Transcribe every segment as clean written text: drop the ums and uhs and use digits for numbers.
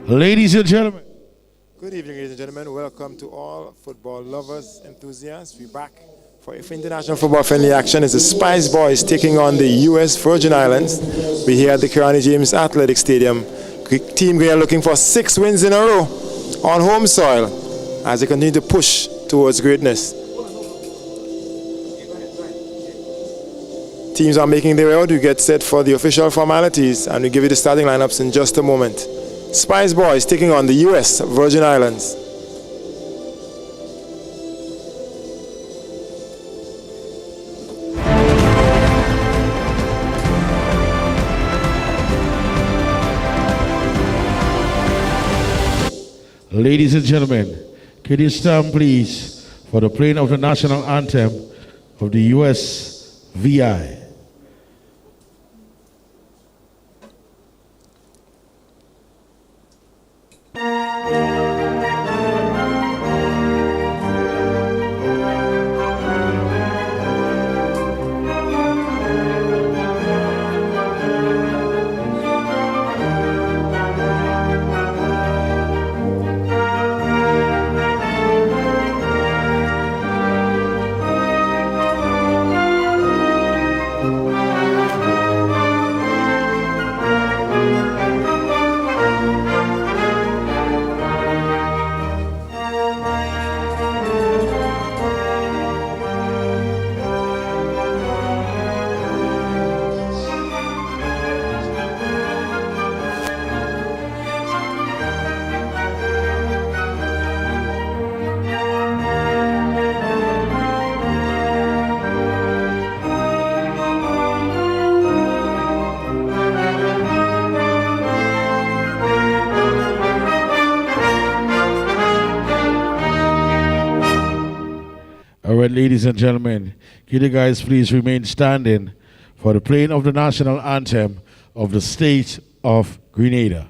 Ladies and gentlemen. Good evening, ladies and gentlemen. Welcome to all football lovers, enthusiasts. We're back for international football friendly action. It's the Spice Boys taking on the U.S. Virgin Islands. We're here at the Kirani James Athletic Stadium. Team Grey are looking for 6 wins in a row on home soil as they continue to push towards greatness. Teams are making their way out. We get set for the official formalities and we give you the starting lineups in just a moment. Spice Boys taking on the U.S. Virgin Islands. Ladies and gentlemen, could you stand please for the playing of the national anthem of the U.S. VI. Ladies and gentlemen, could you guys please remain standing for the playing of the national anthem of the state of Grenada.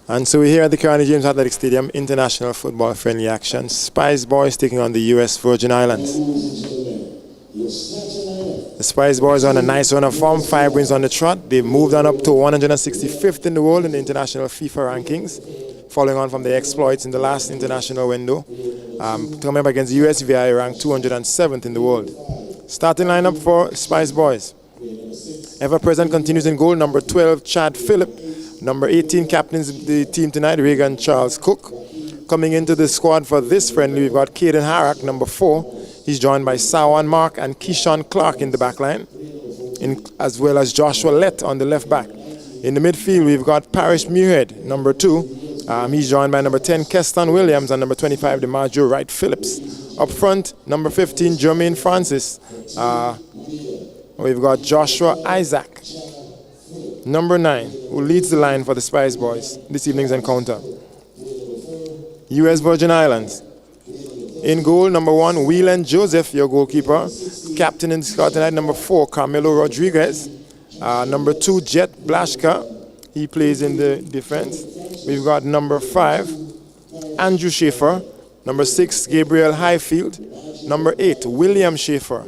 And so we're here at the Kirani James Athletic Stadium, international football friendly action. Spice Boys taking on the U.S. Virgin Islands. The Spice Boys are on a nice run of form, 5 wins on the trot. They've moved on up to 165th in the world in the international FIFA rankings, following on from their exploits in the last international window. Coming up against the US, VI ranked 207th in the world. Starting lineup for Spice Boys. Ever present continues in goal, number 12, Chad Phillip. Number 18 captains the team tonight, Reagan Charles Cook. Coming into the squad for this friendly, we've got Caden Harrack, number 4. He's joined by Sawan Mark and Keyshawn Clark in the back line, as well as Joshua Lett on the left back. In the midfield, we've got Parish Muirhead, number 2. He's joined by number 10, Keston Williams, and number 25, DeMarjo Wright Phillips. Up front, number 15, Jermaine Francis. We've got Joshua Isaac, number 9, who leads the line for the Spice Boys this evening's encounter. U.S. Virgin Islands. In goal, number 1, Whelan Joseph, your goalkeeper. Captain in the squad tonight, number 4, Carmelo Rodriguez. Number 2, Jet Blashka. He plays in the defense. We've got number 5, Andrew Schaefer. Number 6, Gabriel Highfield. Number 8, William Schaefer.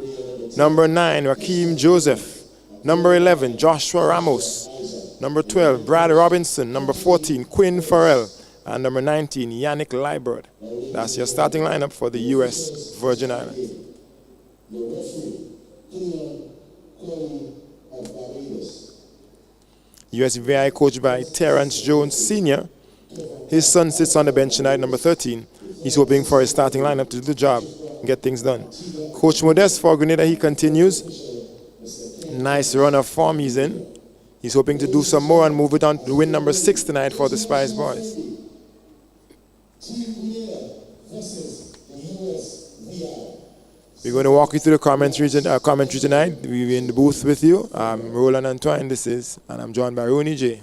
Number 9, Raheem Joseph. Number 11, Joshua Ramos. Number 12, Brad Robinson. Number 14, Quinn Farrell. And number 19, Yannick Liebert. That's your starting lineup for the U.S. Virgin Islands. USVI coached by Terrence Jones Sr. His son sits on the bench tonight, number 13. He's hoping for his starting lineup to do the job and get things done. Coach Modeste for Grenada, he continues. Nice run of form he's in. He's hoping to do some more and move it on to win number 6 tonight for the Spice Boys. We're going to walk you through the commentary tonight. We're in the booth with you. I'm Roland Antoine, and I'm joined by Rooney J.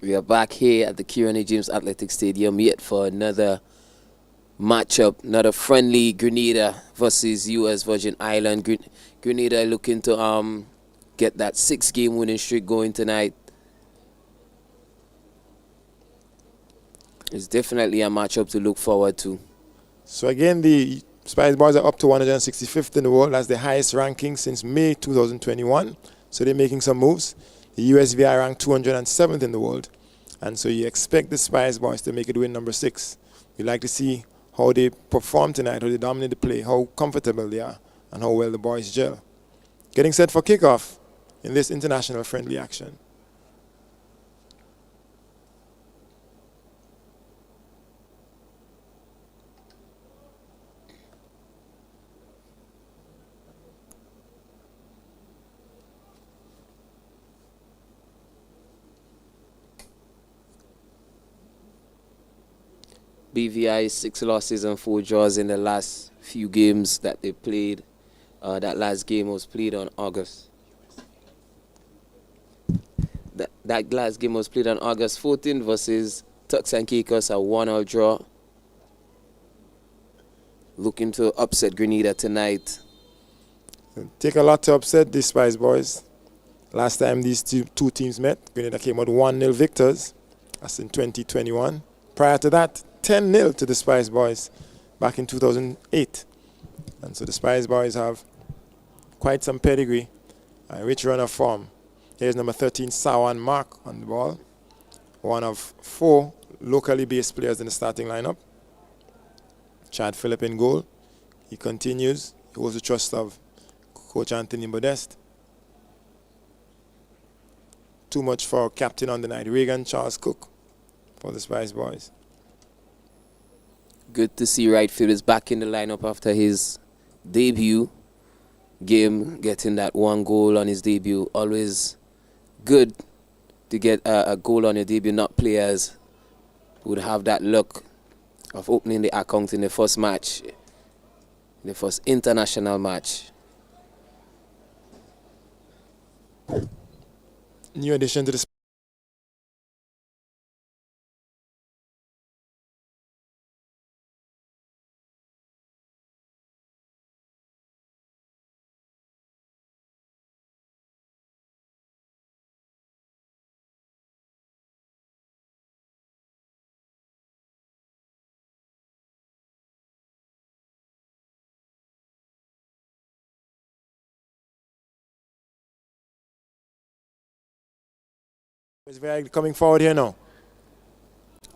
We are back here at the Kieran James Athletic Stadium yet for another matchup, another friendly Grenada versus U.S. Virgin Island. Grenada looking to get that 6-game winning streak going tonight. It's definitely a matchup to look forward to. So again, the Spice Boys are up to 165th in the world. That's the highest ranking since May 2021. So they're making some moves. The USVI ranked 207th in the world. And so you expect the Spice Boys to make it win number 6. You like to see how they perform tonight, how they dominate the play, how comfortable they are, and how well the boys gel. Getting set for kickoff in this international friendly action. BVI 6 losses and 4 draws in the last few games that they played. That last game was played on August. That last game was played on August 14th versus Turks and Caicos, a 1-1 draw. Looking to upset Grenada tonight. Take a lot to upset these Spice Boys. Last time these two teams met, Grenada came out 1-0 victors. That's in 2021. Prior to that, 10-0 to the Spice Boys back in 2008. And so the Spice Boys have quite some pedigree, a rich run of form. Here's number 13, Sawan Mark on the ball. One of 4 locally based players in the starting lineup. Chad Phillip in goal. He continues. He holds the trust of Coach Anthony Modeste. Too much for captain on the night, Reagan Charles Cook for the Spice Boys. Good to see right field is back in the lineup after his debut game, getting that 1 goal on his debut. Always good to get a goal on your debut, not players who would have that luck of opening the account in the first match, the first international match. New addition to the USVI coming forward here now.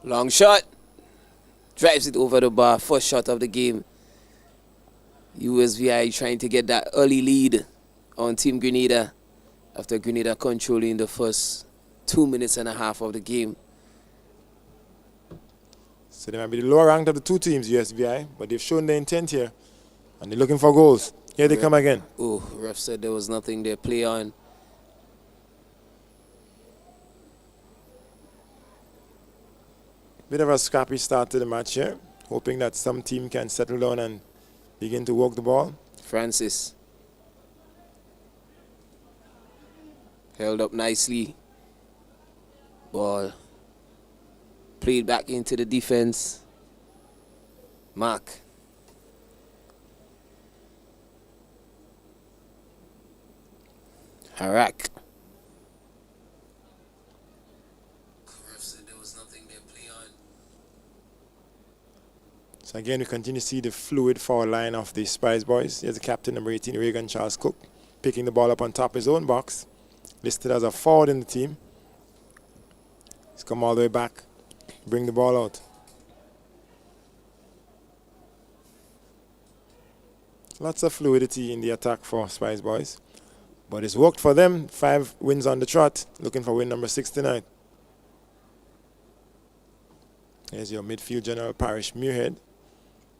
Long shot. Drives it over the bar. First shot of the game. USVI trying to get that early lead on Team Grenada after Grenada controlling the first 2 minutes and a half of the game. So they might be the lower ranked of the 2 teams, USVI, but they've shown their intent here. And they're looking for goals. Here they come again. Oh, ref said there was nothing there. Play on. Bit of a scrappy start to the match here. Hoping that some team can settle down and begin to walk the ball. Francis. Held up nicely. Ball. Played back into the defense. Mark. Harak. So again, we continue to see the fluid forward line of the Spice Boys. Here's the captain, number 18, Reagan Charles Cook, picking the ball up on top of his own box, listed as a forward in the team. He's come all the way back, bring the ball out. Lots of fluidity in the attack for Spice Boys. But it's worked for them. 5 wins on the trot, looking for win number 6 tonight. Here's your midfield general, Parish Muirhead.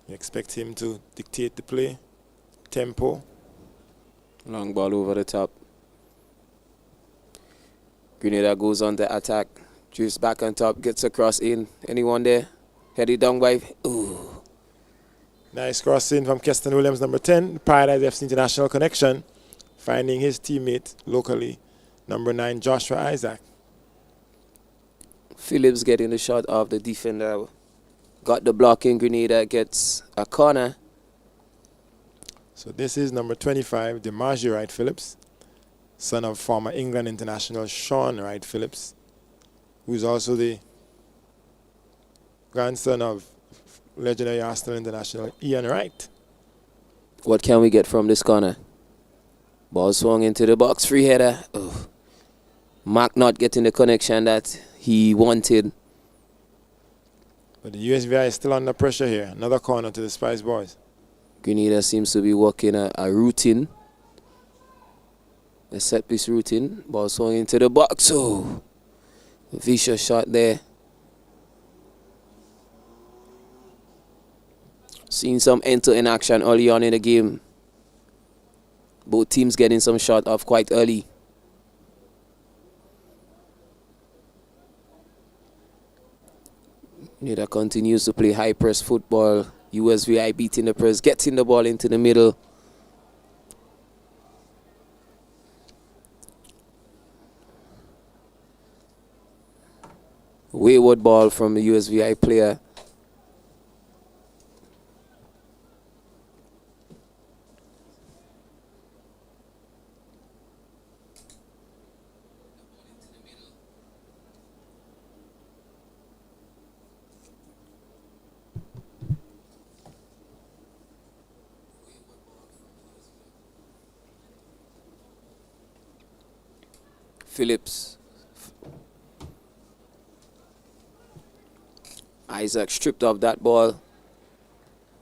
You expect him to dictate the play, tempo. Long ball over the top. Grenada goes on the attack. Drifts back on top, gets a cross in. Anyone there? Headed down by... Ooh. Nice cross in from Keston Williams, number 10. Paradise FC International connection. Finding his teammate locally, number 9, Joshua Isaac. Phillips getting the shot off the defender. Got the block in. Grenada gets a corner. So this is number 25, DeMarge Wright Phillips, son of former England international Sean Wright Phillips, who is also the grandson of legendary Arsenal international Ian Wright. What can we get from this corner? Ball swung into the box. Free header. Oh. Mark not getting the connection that he wanted. But the USVI is still under pressure here. Another corner to the Spice Boys. Grenada seems to be working a routine. A set piece routine. Ball swung into the box. Oh, vicious shot there. Seeing some end-to-end action early on in the game. Both teams getting some shot off quite early. Grenada continues to play high press football. USVI beating the press, getting the ball into the middle. Wayward ball from the USVI player. Phillips. Isaac stripped off that ball.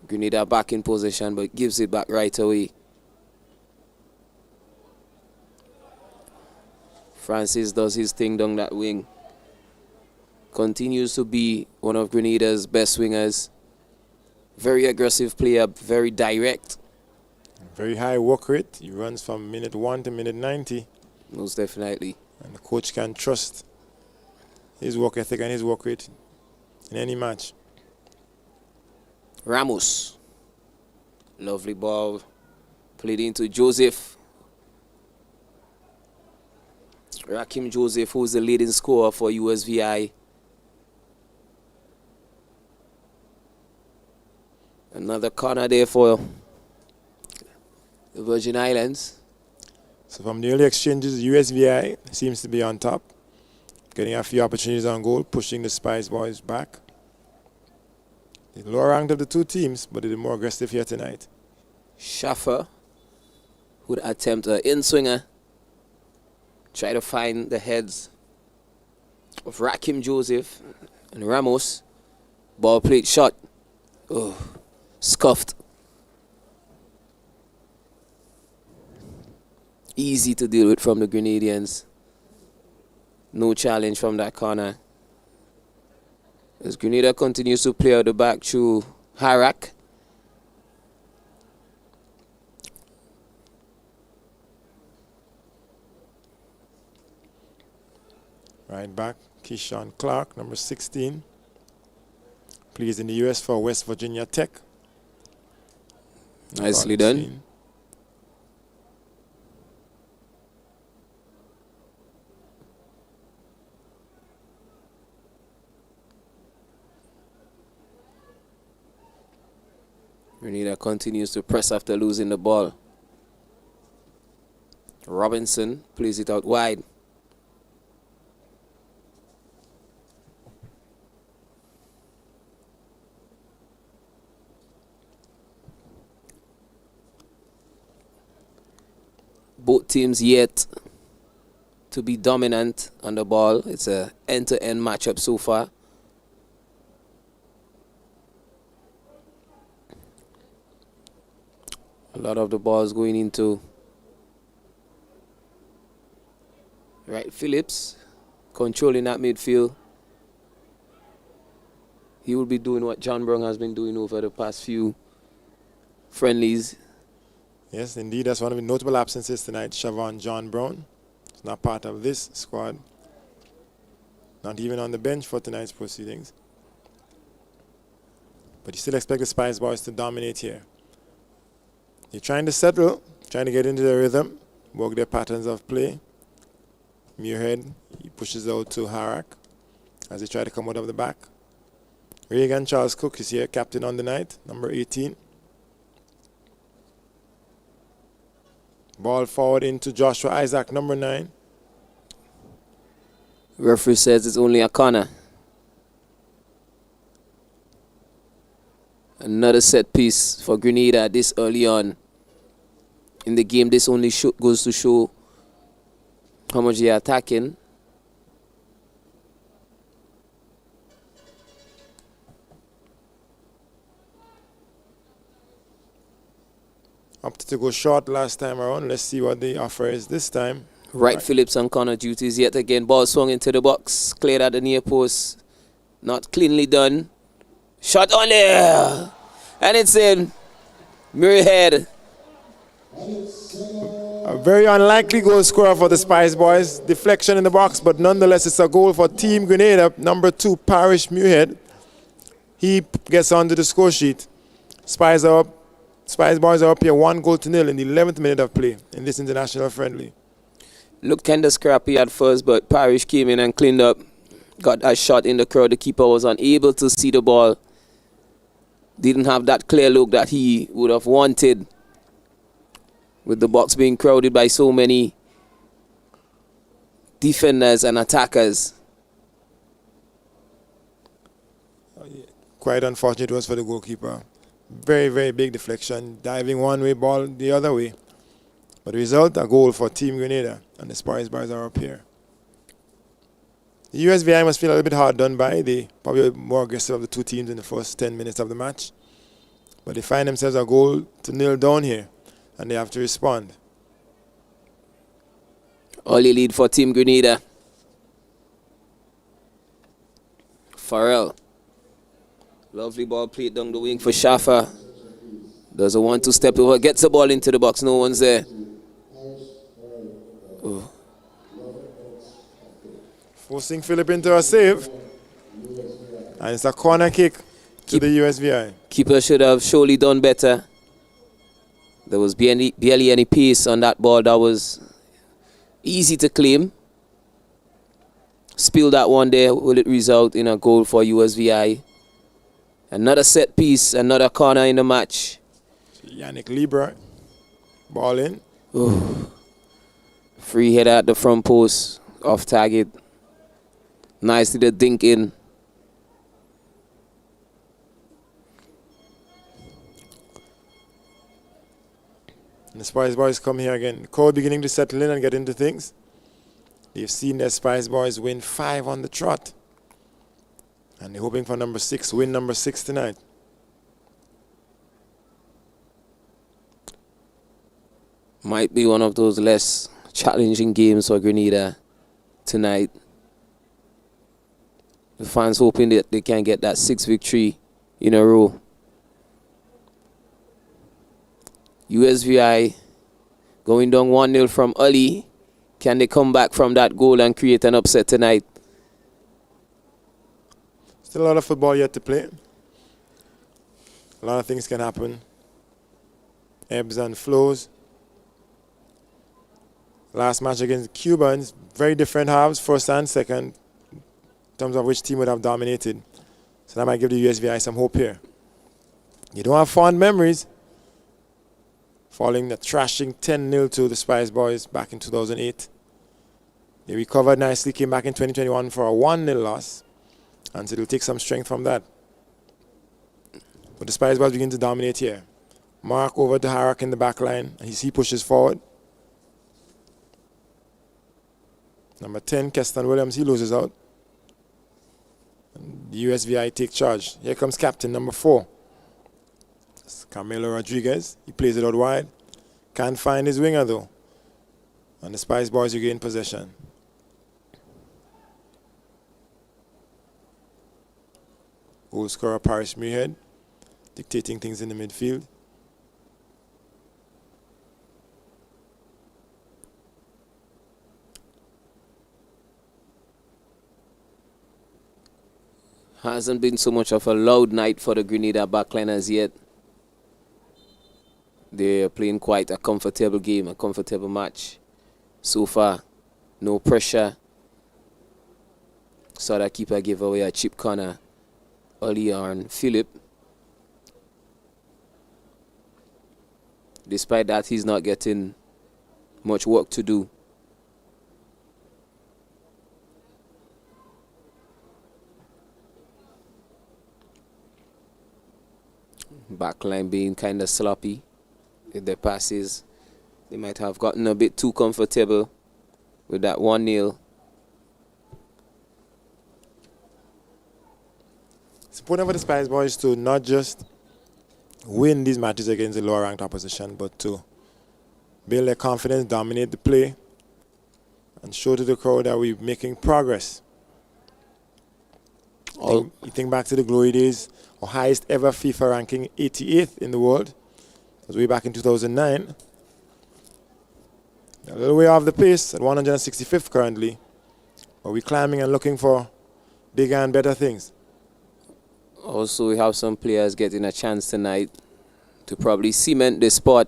Grenada back in position, but gives it back right away. Francis does his thing down that wing. Continues to be one of Grenada's best wingers. Very aggressive player, very direct. Very high work rate. He runs from minute 1 to minute 90. Most definitely. And the coach can trust his work ethic and his work rate in any match. Ramos. Lovely ball. Played into Joseph. Rakim Joseph, who's the leading scorer for USVI. Another corner there for the Virgin Islands. So from the early exchanges, USVI seems to be on top, getting a few opportunities on goal, pushing the Spice Boys back. The lower ranked of the two teams, but they're more aggressive here tonight. Schaffer would attempt an in-swinger. Try to find the heads of Rakim Joseph and Ramos. Ball played shot. Oh, scuffed. Easy to deal with from the Grenadians. No challenge from that corner. As Grenada continues to play out the back through Harak. Right back, Keyshawn Clark, number 16. Plays in the US for West Virginia Tech. Nicely done. Grenada continues to press after losing the ball. Robinson plays it out wide. Both teams yet to be dominant on the ball. It's a end-to-end matchup so far. A lot of the balls going into Wright Phillips, controlling that midfield. He will be doing what John Brown has been doing over the past few friendlies. Yes, indeed, that's one of the notable absences tonight. Siobhan John Brown is not part of this squad. Not even on the bench for tonight's proceedings. But you still expect the Spice Boys to dominate here. They're trying to settle, trying to get into their rhythm, work their patterns of play. Muirhead, he pushes out to Harak as they try to come out of the back. Reagan Charles Cook is here, captain on the night, number 18. Ball forward into Joshua Isaac, number 9. Referee says it's only a corner. Another set piece for Grenada this early on in the game. This only goes to show how much they are attacking. Opted to go short last time around. Let's see what the offer is this time. Right Phillips on corner duties yet again. Ball swung into the box. Cleared at the near post. Not cleanly done. Shot on there. And it's in. Muirhead. A very unlikely goal scorer for the Spice Boys. Deflection in the box, but nonetheless it's a goal for Team Grenada. Number 2, Parish Muirhead. He gets onto the score sheet. Spice Boys are up here 1-0 in the 11th minute of play in this international friendly. Looked kind of scrappy at first, but Parish came in and cleaned up. Got a shot in the crowd. The keeper was unable to see the ball. Didn't have that clear look that he would have wanted, with the box being crowded by so many defenders and attackers. Quite unfortunate it was for the goalkeeper. Very, very big deflection. Diving one way, ball the other way. But the result, a goal for Team Grenada. And the Spice Boys are up here. The USVI must feel a little bit hard done by. They probably were more aggressive of the two teams in the first 10 minutes of the match. But they find themselves a goal to nil down here. And they have to respond. Early lead for Team Grenada. Farrell. Lovely ball played down the wing for Shaffer. Does a 1-2 step over. Gets the ball into the box. No one's there. Oh. Forcing Philip into a save. And it's a corner kick to the USVI. Keeper should have surely done better. There was barely any pace on that ball. That was easy to claim. Spill that one there. Will it result in a goal for USVI? Another set piece, another corner in the match. Yannick Libra, ball in. Ooh. Free header at the front post, off target. Nicely the dink in. And the Spice Boys come here again. Crowd beginning to settle in and get into things. They've seen their Spice Boys win 5 on the trot. And they're hoping for win number 6 tonight. Might be one of those less challenging games for Grenada tonight. The fans hoping that they can get that 6th victory in a row. USVI going down 1-0 from early. Can they come back from that goal and create an upset tonight? Still a lot of football yet to play. A lot of things can happen. Ebbs and flows. Last match against Cubans, very different halves, first and second, in terms of which team would have dominated. So that might give the USVI some hope here. You don't have fond memories following the thrashing 10-0 to the Spice Boys back in 2008. They recovered nicely, came back in 2021 for a 1-0 loss. And so it'll take some strength from that. But the Spice Boys begin to dominate here. Mark over to Harak in the back line. He pushes forward. Number 10, Keston Williams, he loses out. And the USVI take charge. Here comes captain number 4. It's Carmelo Rodriguez. He plays it out wide. Can't find his winger though. And the Spice Boys regain possession. Goal scorer Paris Muirhead dictating things in the midfield. Hasn't been so much of a loud night for the Grenada backline as yet. They're playing quite a comfortable game, a comfortable match so far. No pressure. Saw that keeper give away a chip corner early on. Philip. Despite that, he's not getting much work to do. Backline being kind of sloppy with their passes. They might have gotten a bit too comfortable with that 1-0. It's important for the Spice Boys to not just win these matches against the lower ranked opposition, but to build their confidence, dominate the play, and show to the crowd that we're making progress. You think back to the glory days, our highest ever FIFA ranking, 88th in the world. It was way back in 2009. A little way off the pace at 165th currently, but we're climbing and looking for bigger and better things. Also, we have some players getting a chance tonight to probably cement the spot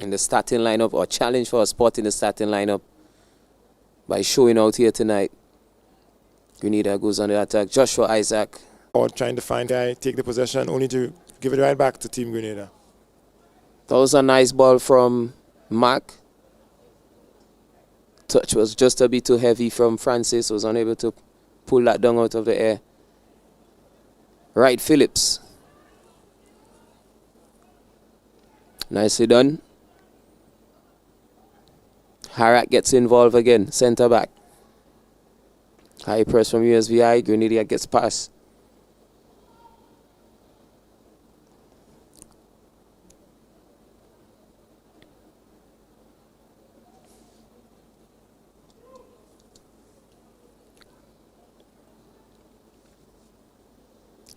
in the starting lineup or challenge for a spot in the starting lineup by showing out here tonight. Grenada goes on the attack. Joshua Isaac. Or trying to find guy, take the possession, only to give it right back to Team Grenada. That was a nice ball from Mark. Touch was just a bit too heavy from Francis. Was unable to pull that down out of the air. Wright Phillips. Nicely done. Harak gets involved again. Centre back. High press from USVI. Grenada gets past.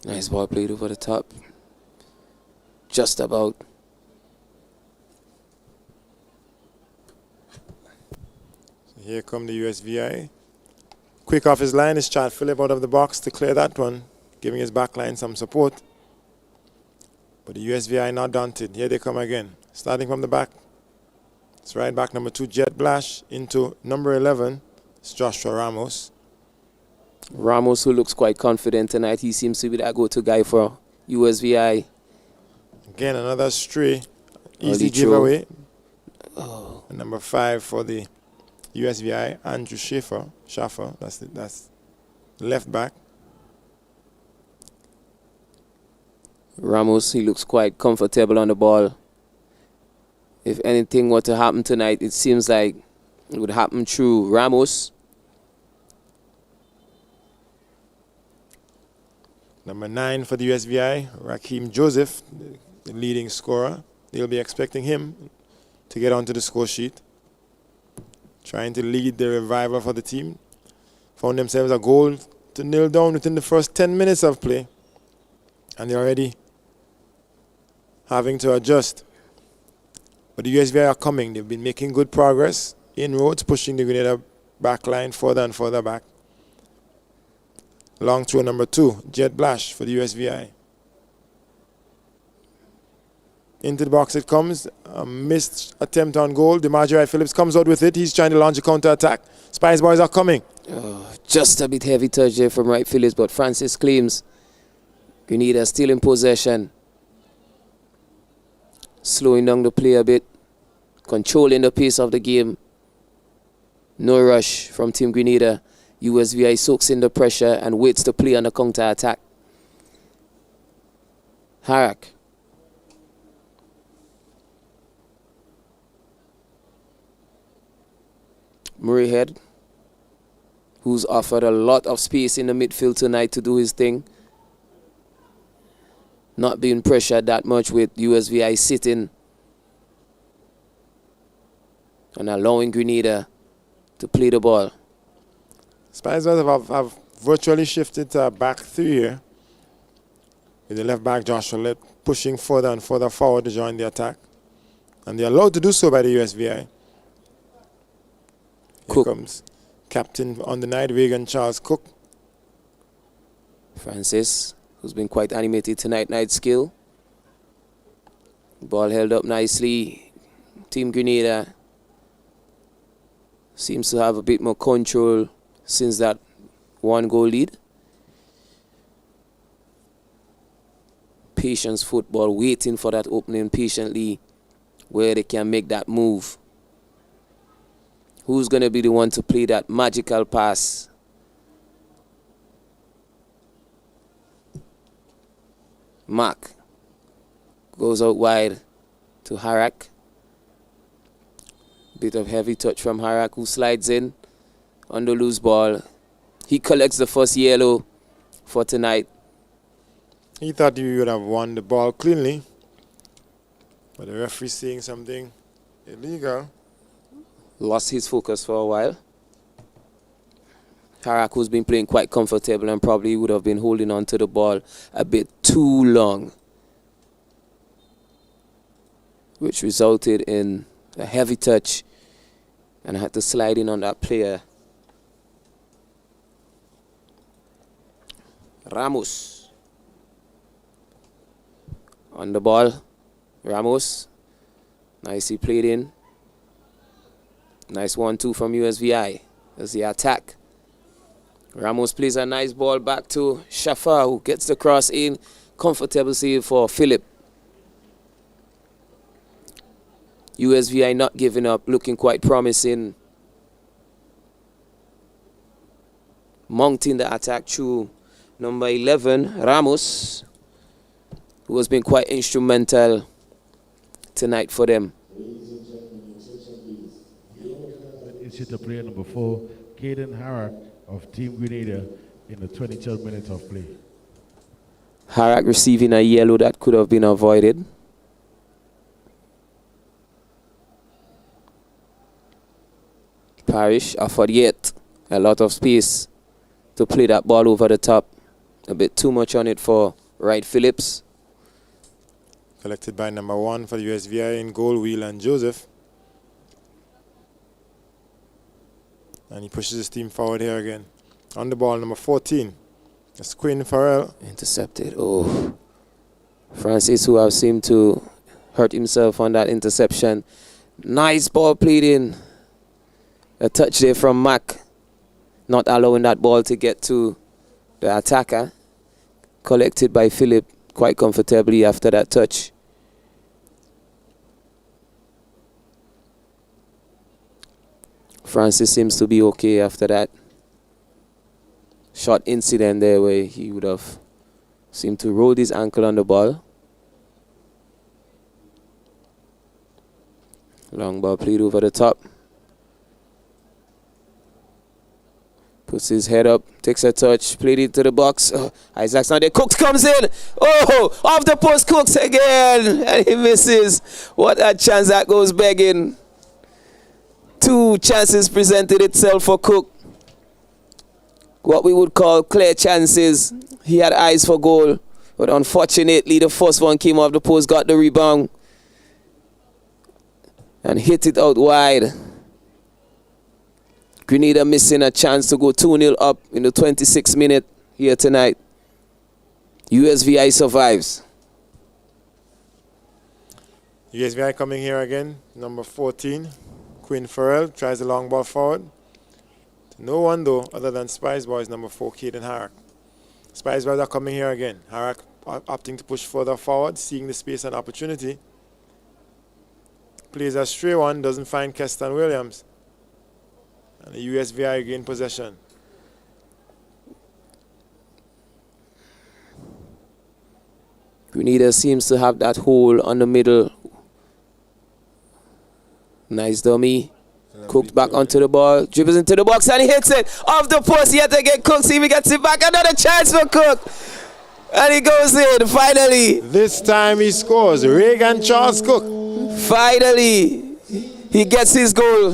Nice ball played over the top. Just about. So here come the USVI. Quick off his line is Chad Phillip out of the box to clear that one, giving his back line some support. But the USVI not daunted. Here they come again. Starting from the back. It's right back number 2, Jet Blash, into number 11. It's Joshua Ramos. Ramos, who looks quite confident tonight. He seems to be that go-to guy for USVI. Again, another stray. Easy giveaway. Oh. And number 5 for the USVI, Andrew Schaffer. That's left back. Ramos, he looks quite comfortable on the ball. If anything were to happen tonight, it seems like it would happen through Ramos. Number 9 for the USVI, Raheem Joseph, the leading scorer. They'll be expecting him to get onto the score sheet. Trying to lead the revival for the team. Found themselves a goal to nil down within the first 10 minutes of play. And they're already having to adjust. But the USVI are coming. They've been making good progress. Inroads, pushing the Grenada back line further and further back. Long throw number 2, Jet Blash for the USVI. Into the box it comes. A missed attempt on goal. DeMarjorie Phillips comes out with it. He's trying to launch a counter-attack. Spice Boys are coming. Just a bit heavy touch there from Wright Phillips, but Francis claims Grenada still in possession. Slowing down the play a bit. Controlling the pace of the game. No rush from Team Grenada. USVI soaks in the pressure and waits to play on the counter-attack. Harak. Muirhead. who's offered a lot of space in the midfield tonight to do his thing. Not being pressured that much with USVI sitting and allowing Grenada to play the ball. Spice Boys have virtually shifted to a back three here, with the left back Joshua Litt pushing further and further forward to join the attack. And they're allowed to do so by the USVI. Here Cook. comes captain on the night, Reagan Charles Cook. Francis, who's been quite animated tonight, night skill. Ball held up nicely. Team Grenada seems to have a bit more control since that 1-goal lead. Patience football, waiting for that opening patiently where they can make that move. Who's going to be the one to play that magical pass? Mark goes out wide to Harak. Bit of heavy touch from Harak, who slides in on the loose ball. He collects the first yellow for tonight. He thought he would have won the ball cleanly, but the referee saying something illegal. Lost his focus for a while. Harak, who's been playing quite comfortable and probably would have been holding on to the ball a bit too long, which resulted in a heavy touch and had to slide in on that player. Ramos on the ball. Ramos, nicely played in. Nice 1-2 from USVI as the attack. Ramos plays a nice ball back to Shafa, who gets the cross in. Comfortable save for Philip. USVI not giving up, looking quite promising. Mounting the attack through number 11, Ramos, who has been quite instrumental tonight for them. It's hit the player number 4, Caden Harak of Team Grenada in the 23rd minute of play. Harak receiving a yellow that could have been avoided. Parrish offered yet a lot of space to play that ball over the top. A bit too much on it for Wright Phillips. Collected by number 1 for the USVI in goal, Whelan Joseph. And he pushes his team forward here again. On the ball, number 14. That's Quinn Farrell. Intercepted. Oh. Francis, who have seemed to hurt himself on that interception. Nice ball played in. A touch there from Mack. Not allowing that ball to get to the attacker. Collected by Philip quite comfortably after that touch. Francis seems to be okay after that short incident there where he would have seemed to roll his ankle on the ball. Long ball played over the top. Puts his head up, takes a touch, played it to the box. Oh, Isaac's not there. Cooks comes in. Oh, off the post, Cooks again. And he misses. What a chance that goes begging. 2 chances presented itself for Cook. What we would call clear chances. He had eyes for goal. But unfortunately, the first one came off the post, got the rebound. And hit it out wide. Grenada missing a chance to go 2-0 up in the 26th minute here tonight. USVI survives. USVI coming here again. Number 14, Quinn Farrell, tries the long ball forward. No one though, other than Spice Boys, number 4, Caden Harak. Spice Boys are coming here again. Harak opting to push further forward, seeing the space and opportunity. Plays a stray one, doesn't find Keston Williams. And the USVI gain possession. Grenada seems to have that hole on the middle. Nice dummy. Cooked back onto the ball, dribbles into the box and he hits it off the post yet again. Cook, see if he gets it back. Another chance for Cook. And he goes in, finally. This time he scores. Reagan Charles Cook. Finally, he gets his goal.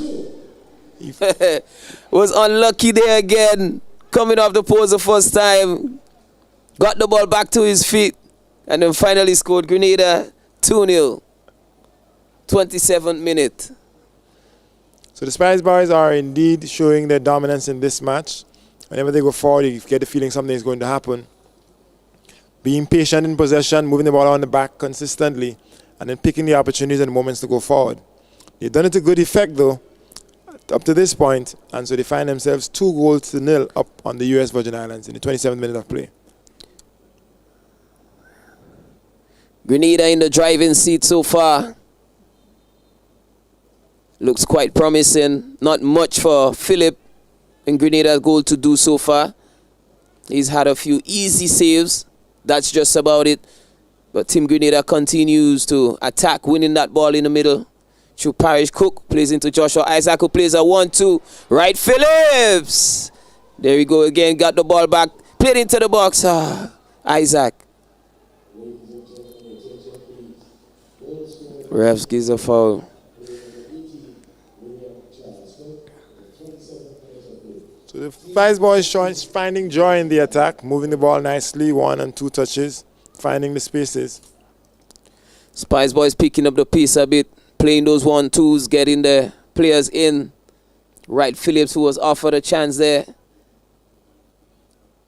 Was unlucky there again. Coming off the post the first time. Got the ball back to his feet. And then finally scored. Grenada 2-0. 27th minute. So the Spice Boys are indeed showing their dominance in this match. Whenever they go forward, you get the feeling something is going to happen. Being patient in possession, moving the ball on the back consistently, and then picking the opportunities and the moments to go forward. They've done it to good effect, though, up to this point, and so they find themselves 2-0 up on the U.S. Virgin Islands in the 27th minute of play. Grenada in the driving seat so far. Looks quite promising. Not much for Philip in Grenada's goal to do so far. He's had a few easy saves. That's just about it. But Team Grenada continues to attack, winning that ball in the middle. Through Parish. Cook plays into Joshua Isaac, who plays a 1-2. Right, Phillips. There we go again. Got the ball back. Played into the box. Isaac. Refs gives a foul. So the Spice Boys finding joy in the attack, moving the ball nicely, 1 and 2 touches, finding the spaces. Spice Boys picking up the pace a bit, playing those 1-2s, getting the players in. Wright Phillips, who was offered a chance there,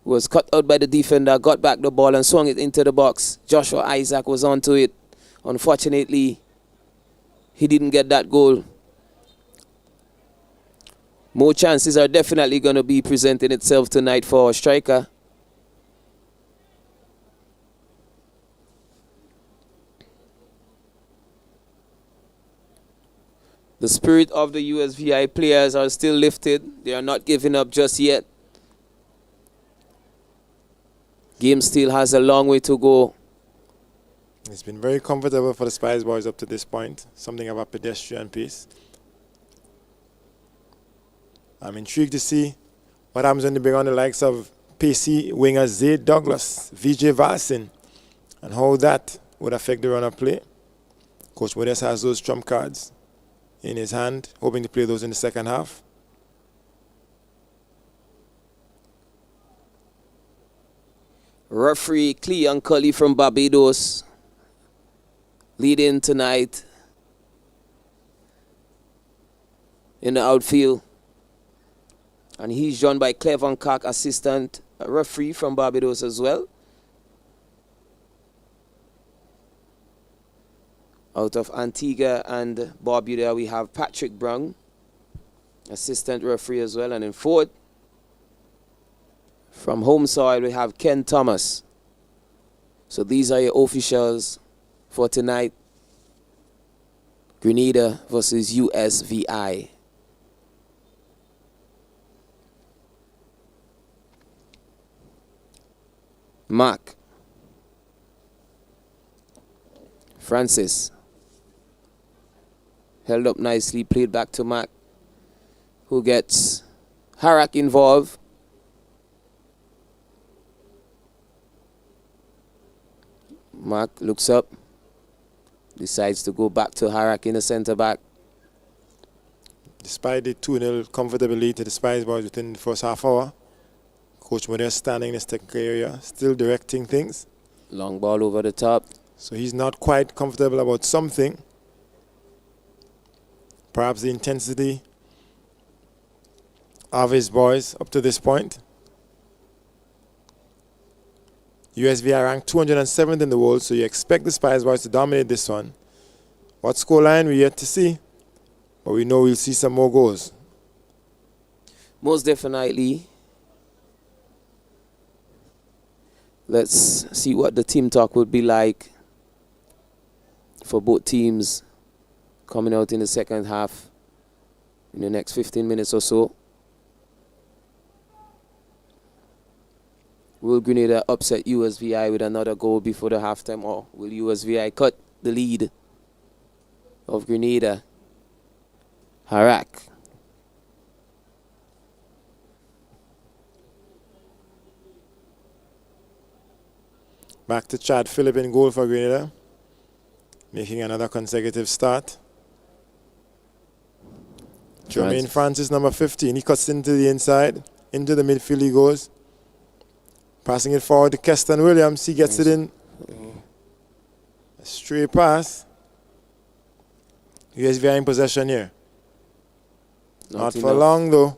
was cut out by the defender, got back the ball and swung it into the box. Joshua Isaac was onto it. Unfortunately, he didn't get that goal. More chances are definitely going to be presenting itself tonight for a striker. The spirit of the USVI players are still lifted. They are not giving up just yet. Game still has a long way to go. It's been very comfortable for the Spice Boys up to this point. Something of a pedestrian pace. I'm intrigued to see what happens when they bring on the likes of pacey winger Zayd Douglas, VJ Varsin, and how that would affect the run-up play. Coach Modest has those trump cards in his hand, hoping to play those in the second half. Referee Cleon Cully from Barbados leading tonight in the outfield. And he's joined by Clevon Cock, assistant referee from Barbados as well. Out of Antigua and Barbuda, we have Patrick Brown, assistant referee as well. And in fourth, from home soil, we have Ken Thomas. So these are your officials for tonight. Grenada versus USVI. Mark. Francis. Held up nicely, played back to Mark, who gets Harak involved. Mark looks up, decides to go back to Harak in the centre back. Despite the 2-0 comfortable lead to the Spice Boys within the first half hour, Coach Modest standing in his technical area, still directing things. Long ball over the top. So he's not quite comfortable about something. Perhaps the intensity of his boys up to this point. USV are ranked 207th in the world, so you expect the Spice Boys to dominate this one. What scoreline we're yet to see, but we know we'll see some more goals. Most definitely. Let's see what the team talk would be like for both teams coming out in the second half in the next 15 minutes or so. Will Grenada upset USVI with another goal before the halftime, or will USVI cut the lead of Grenada? Harak Back to Chad Phillip in goal for Grenada, making another consecutive start. Jermaine Francis, number 15. He cuts into the inside. Into the midfield he goes. Passing it forward to Keston Williams. He gets it in. A straight pass. USVI in possession here. Not for long though.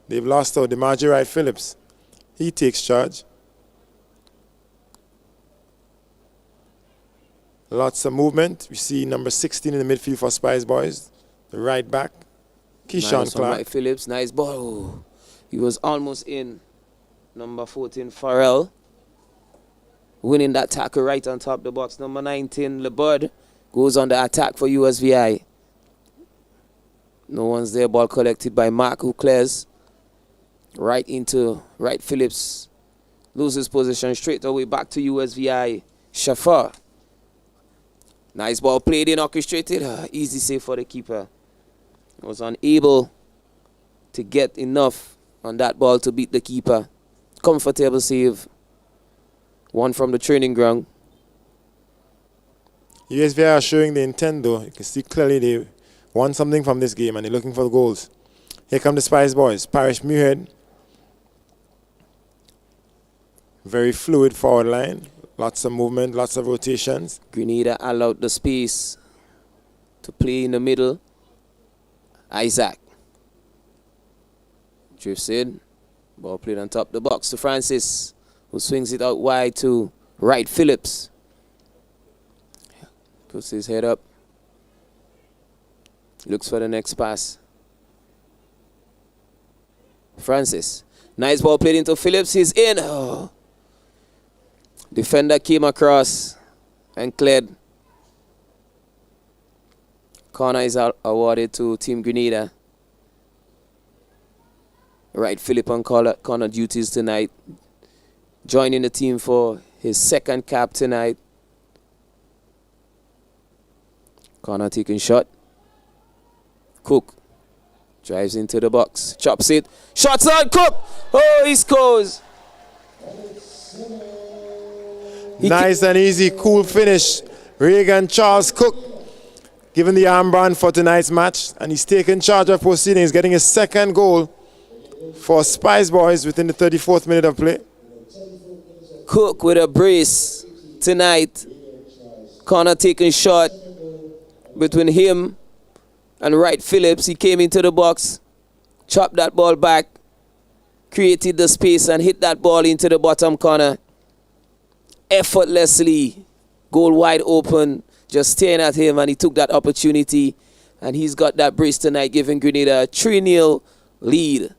They've lost out. DeMargie Wright Phillips. He takes charge. Lots of movement. We see number 16 in the midfield for Spice Boys. The right back. Keyshawn Nice Clark. Wright Phillips, nice ball. Oh, he was almost in. Number 14, Farrell. Winning that tackle right on top of the box. Number 19, LeBud, goes on the attack for USVI. No one's there. Ball collected by Mark, who clears right into Wright Phillips. Loses position straight away back to USVI. Shafar. Nice ball played in, orchestrated. Easy save for the keeper. Was unable to get enough on that ball to beat the keeper. Comfortable save. One from the training ground. USVI are showing the intent though. You can see clearly they want something from this game and they're looking for the goals. Here come the Spice Boys. Parish Muirhead. Very fluid forward line. Lots of movement, lots of rotations. Grenada allowed the space to play in the middle. Isaac drifts in. Ball played on top of the box to Francis, who swings it out wide to Wright Phillips. Puts his head up. Looks for the next pass. Francis. Nice ball played into Phillips. He's in. Oh. Defender came across and cleared. Corner is awarded to Team Grenada. Wright Phillip on corner duties tonight. Joining the team for his second cap tonight. Corner taking shot. Cook drives into the box. Chops it. Shots on Cook. Oh, he scores. Nice and easy, cool finish. Reagan Charles Cook given the armband for tonight's match, and he's taken charge of proceedings, getting his second goal for Spice Boys within the 34th minute of play. Cook with a brace tonight. Corner taking shot between him and Wright Phillips. He came into the box, chopped that ball back, created the space and hit that ball into the bottom corner. Effortlessly, goal wide open, just staring at him, and he took that opportunity, and he's got that brace tonight, giving Grenada a 3-0 lead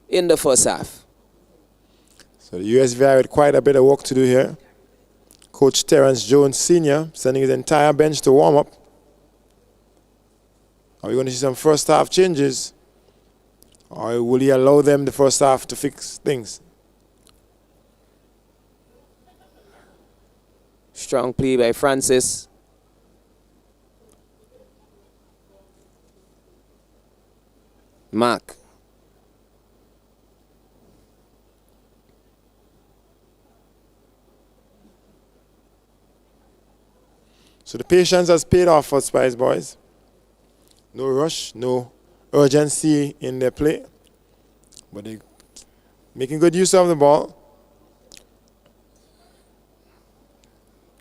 in the first half. So the USVI with quite a bit of work to do here. Coach Terrence Jones Sr. sending his entire bench to warm up. Are we going to see some first half changes, or will he allow them the first half to fix things? Strong play by Francis. Mark. So the patience has paid off for Spice Boys. No rush, no urgency in their play, but they're making good use of the ball.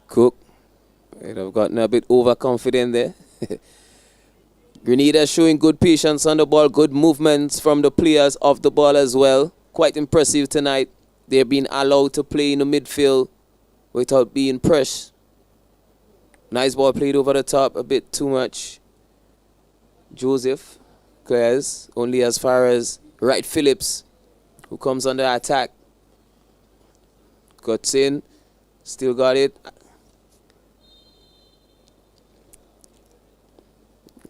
Cook. Might have gotten a bit overconfident there. Grenada showing good patience on the ball, good movements from the players off the ball as well. Quite impressive tonight. They're being allowed to play in the midfield without being pressed. Nice ball played over the top, a bit too much. Joseph clears only as far as Wright Phillips, who comes under attack. Cuts in, still got it.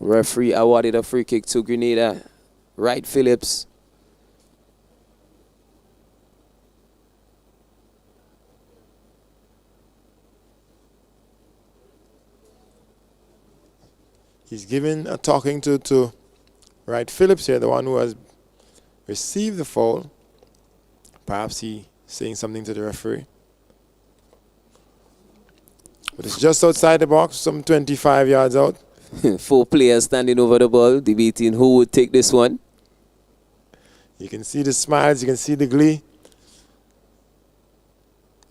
Referee awarded a free kick to Grenada. Wright Phillips. He's giving a talking to Wright Phillips here, the one who has received the foul. Perhaps he saying something to the referee. But it's just outside the box, some 25 yards out. 4 players standing over the ball, debating who would take this one. You can see the smiles, you can see the glee.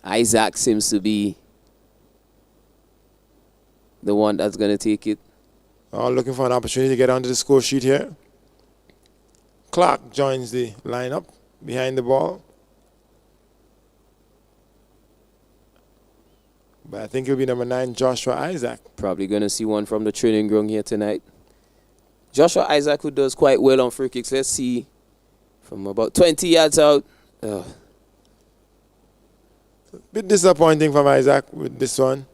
Isaac seems to be the one that's going to take it. All looking for an opportunity to get onto the score sheet here. Clark joins the lineup behind the ball. But I think it'll be number 9, Joshua Isaac. Probably going to see one from the training ground here tonight. Joshua Isaac, who does quite well on free kicks. Let's see. From about 20 yards out. Bit disappointing from Isaac with this one.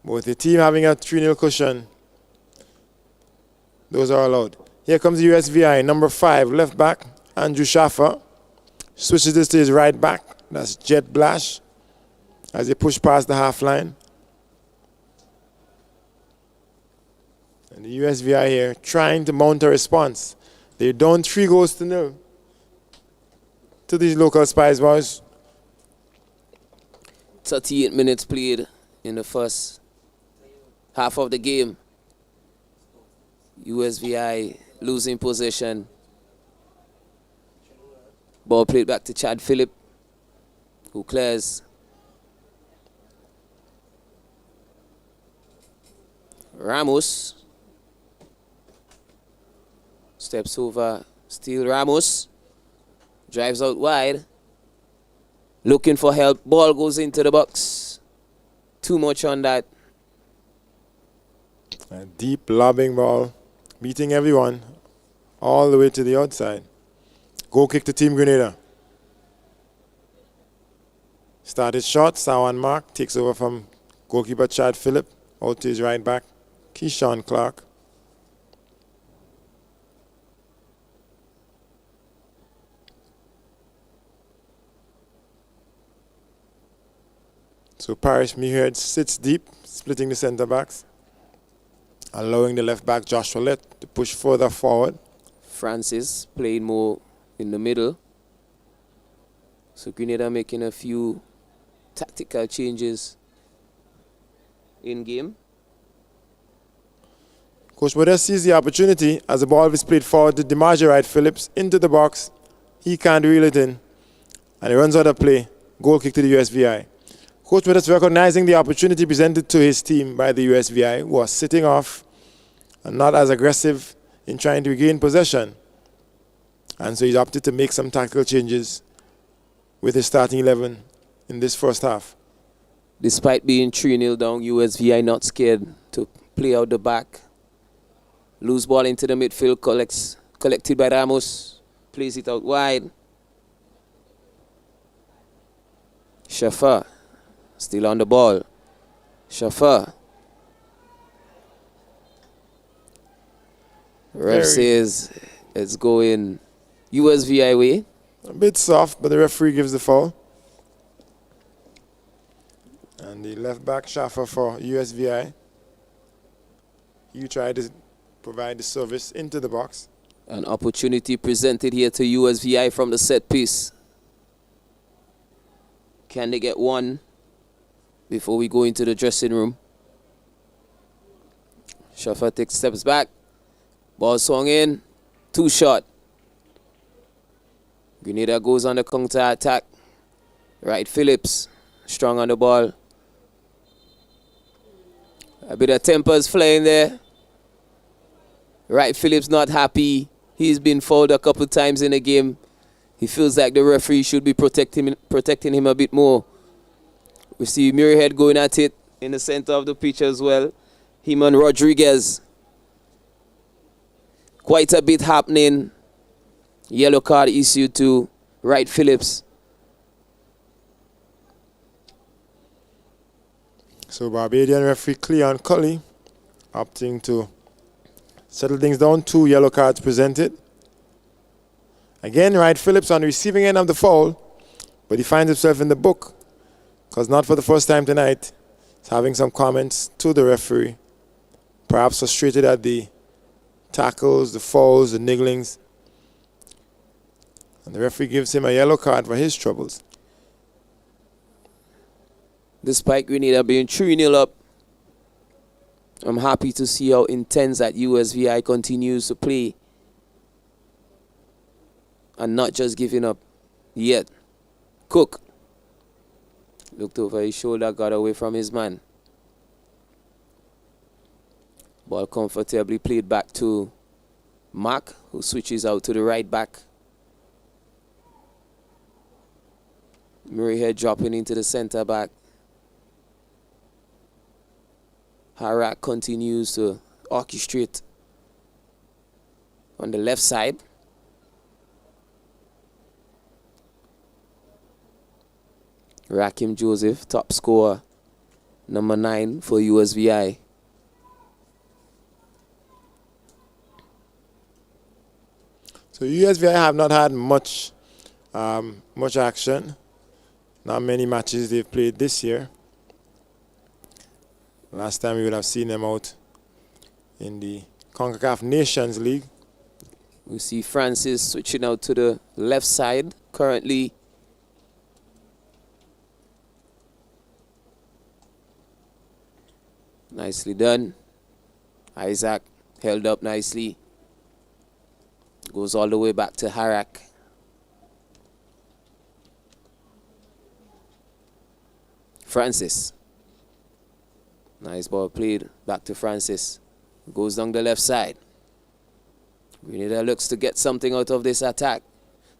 But with the team having a 3-0 cushion, those are allowed. Here comes the USVI, number 5, left back, Andrew Schaffer. Switches this to his right back. That's Jet Blash as they push past the half line. And the USVI here trying to mount a response. They're down 3-0 to these local Spice Boys. 38 minutes played in the first half of the game. USVI losing possession. Ball played back to Chad Phillip, who clears. Ramos steps over, still Ramos. Drives out wide. Looking for help. Ball goes into the box. Too much on that. A deep lobbing ball, beating everyone all the way to the outside. Goal kick to Team Grenada. Started shot, Sawan Mark takes over from goalkeeper Chad Phillip, out to his right back, Keyshawn Clark. So Parish Meehead sits deep, splitting the centre backs, allowing the left back Joshua Lett to push further forward. Francis playing more in the middle. So Grenada making a few tactical changes in game. Coach Modest sees the opportunity as the ball is played forward to DeMarge Wright Phillips into the box. He can't reel it in, and he runs out of play. Goal kick to the USVI. Coach Modest recognizing the opportunity presented to his team by the USVI, who was sitting off and not as aggressive in trying to regain possession. And so he's opted to make some tactical changes with his starting 11 in this first half. Despite being 3-0 down, USVI not scared to play out the back. Loose ball into the midfield, collected by Ramos. Plays it out wide. Shaffer still on the ball. Shaffer. Ref says it's going USVI way. A bit soft, but the referee gives the foul. And the left back Shaffer for USVI. He tried to provide the service into the box. An opportunity presented here to USVI from the set piece. Can they get one before we go into the dressing room? Shaffer takes steps back. Ball swung in. 2 shot. Grenada goes on the counter attack. Wright Phillips strong on the ball. A bit of tempers flying there. Wright Phillips not happy. He's been fouled a couple times in the game. He feels like the referee should be protecting him a bit more. We see Muirhead going at it in the center of the pitch as well. Him and Rodriguez. Quite a bit happening. Yellow card issued to Wright Phillips. So Barbadian referee Cleon Cully opting to settle things down. 2 yellow cards presented. Again, Wright Phillips on the receiving end of the foul, but he finds himself in the book because not for the first time tonight, he's having some comments to the referee, perhaps frustrated at the tackles, the fouls, the nigglings. And the referee gives him a yellow card for his troubles. Despite Grenada being 3-0 up, I'm happy to see how intense that USVI continues to play and not just giving up yet. Cook looked over his shoulder, got away from his man. Ball comfortably played back to Mark, who switches out to the right back. Murrayhead dropping into the centre back. Harak continues to orchestrate on the left side. Rakim Joseph, top scorer, number 9 for USVI. So USVI have not had much action. Not many matches they've played this year. Last time we would have seen them out in the CONCACAF Nations League. We see Francis switching out to the left side currently. Nicely done. Isaac held up nicely. Goes all the way back to Harak. Francis. Nice ball played back to Francis. Goes down the left side. Grenada looks to get something out of this attack.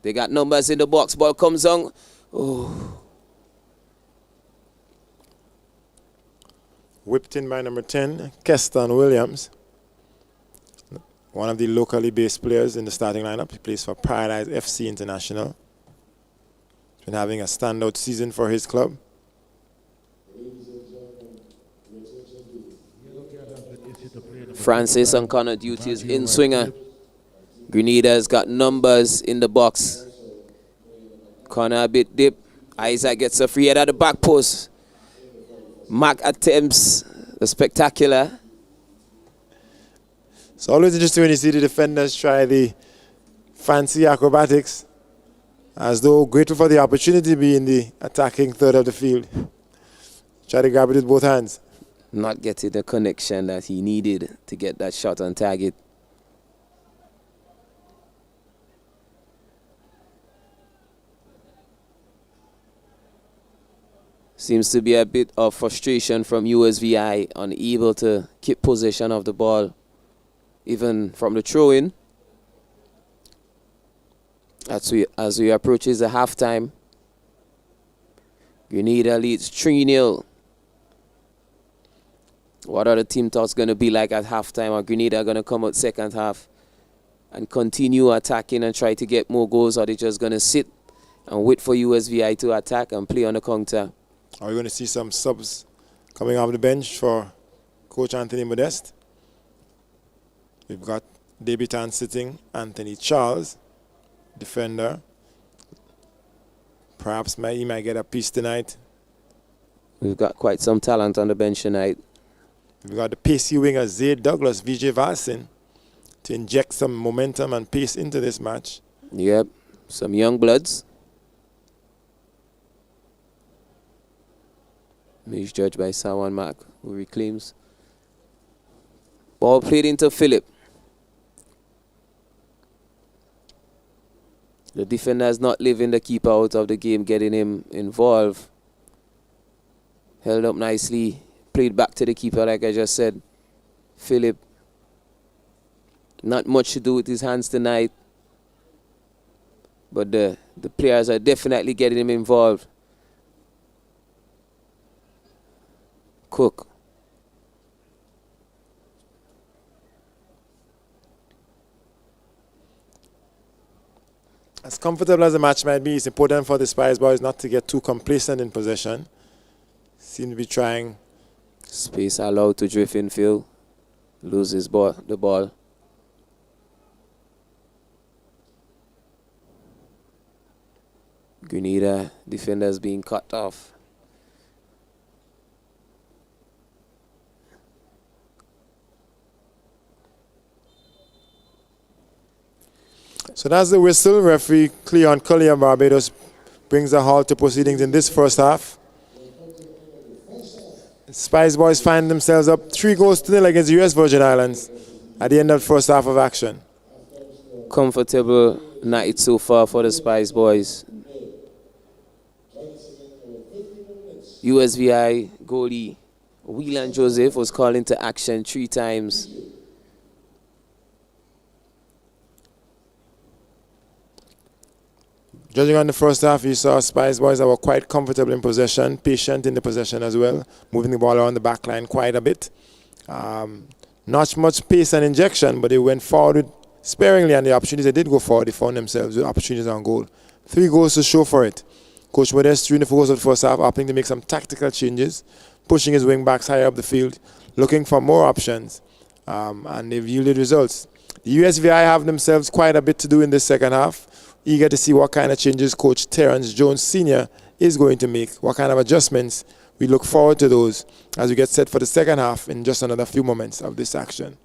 They got numbers in the box. Ball comes on. Oh. Whipped in by number 10, Keston Williams. One of the locally based players in the starting lineup. He plays for Paradise FC International. He's been having a standout season for his club. Francis on corner duties in swinger. Grenada's got numbers in the box. Corner a bit dip. Isaac gets a free head at the back post. Mark attempts the spectacular. It's always interesting when you see the defenders try the fancy acrobatics, as though grateful for the opportunity to be in the attacking third of the field. Try to grab it with both hands. Not getting the connection that he needed to get that shot on target. Seems to be a bit of frustration from USVI, unable to keep possession of the ball, even from the throw-in. As we approach the halftime, Grenada leads 3-0. What are the team thoughts going to be like at halftime? Are Grenada going to come out second half and continue attacking and try to get more goals? Or are they just going to sit and wait for USVI to attack and play on the counter? Are we going to see some subs coming off the bench for Coach Anthony Modeste? We've got debutant sitting, Anthony Charles, defender. Perhaps he might get a piece tonight. We've got quite some talent on the bench tonight. We've got the pacey winger Zaid Douglas, Vijay Valsin, to inject some momentum and pace into this match. Yep, some young bloods. He's judged by Sawan Mark, who reclaims. Ball played into Philip. The defender is not leaving the keeper out of the game, getting him involved. Held up nicely. Played back to the keeper, like I just said. Philip. Not much to do with his hands tonight. But the players are definitely getting him involved. Cook. As comfortable as the match might be, it's important for the Spice Boys not to get too complacent in possession. Seem to be trying. Space allowed to drift infield. Loses the ball. Grenada defenders being cut off. So that's the whistle. Referee Cleon Cully of Barbados brings a halt to proceedings in this first half. Spice Boys find themselves up 3-0 against the US Virgin Islands at the end of the first half of action. Comfortable night so far for the Spice Boys. USVI goalie Whelan Joseph was called into action 3 times. Judging on the first half, you saw Spice Boys that were quite comfortable in possession, patient in the possession as well, moving the ball around the back line quite a bit. Not much pace and injection, but they went forward sparingly, and the opportunities they did go forward, they found themselves with opportunities on goal. 3 goals to show for it. Coach Modest, during the focus of the first half, opting to make some tactical changes, pushing his wing backs higher up the field, looking for more options, and they've yielded results. The USVI have themselves quite a bit to do in this second half. Eager to see what kind of changes Coach Terrence Jones Sr. is going to make, what kind of adjustments. We look forward to those as we get set for the second half in just another few moments of this action.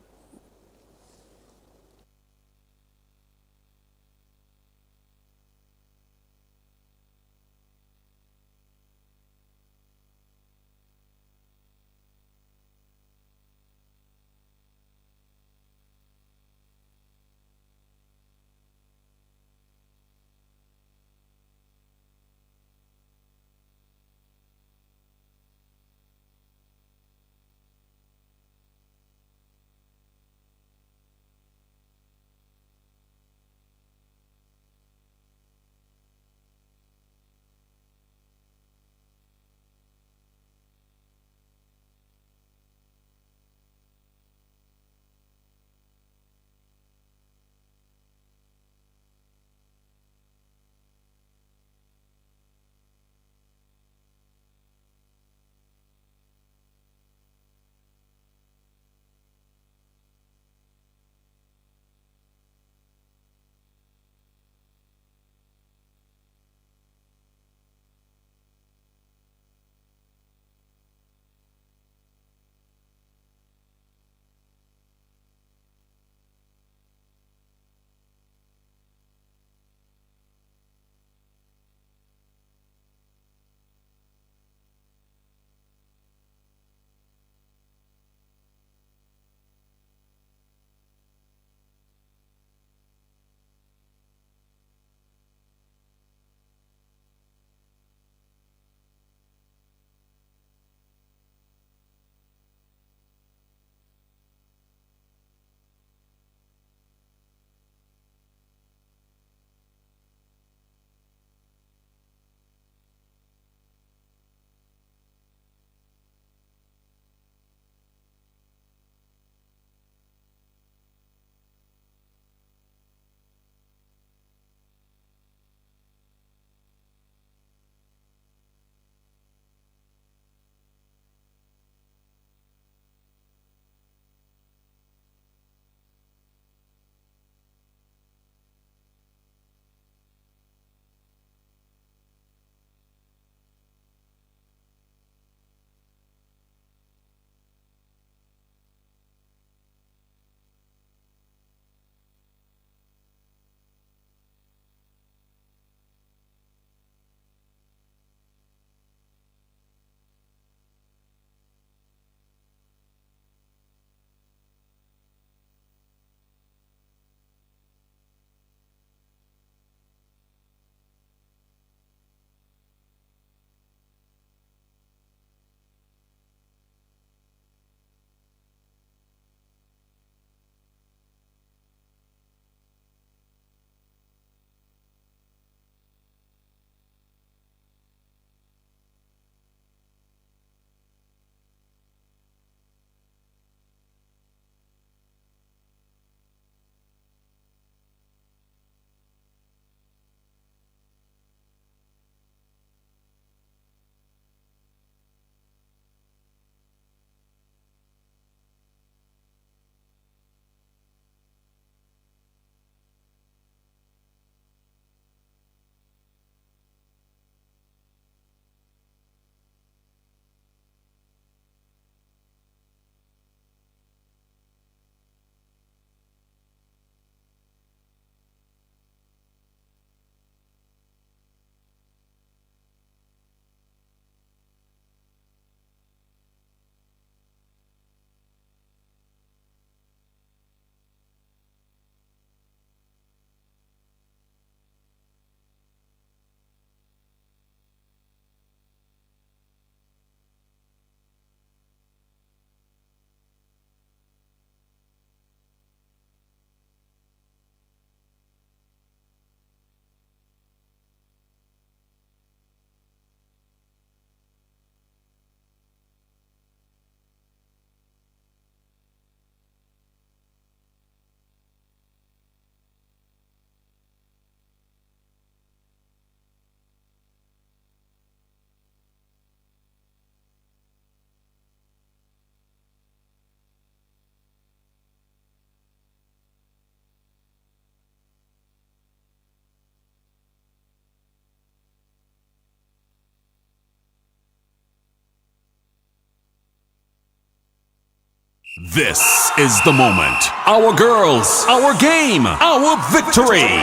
This is the moment. Our girls, our game, our victory.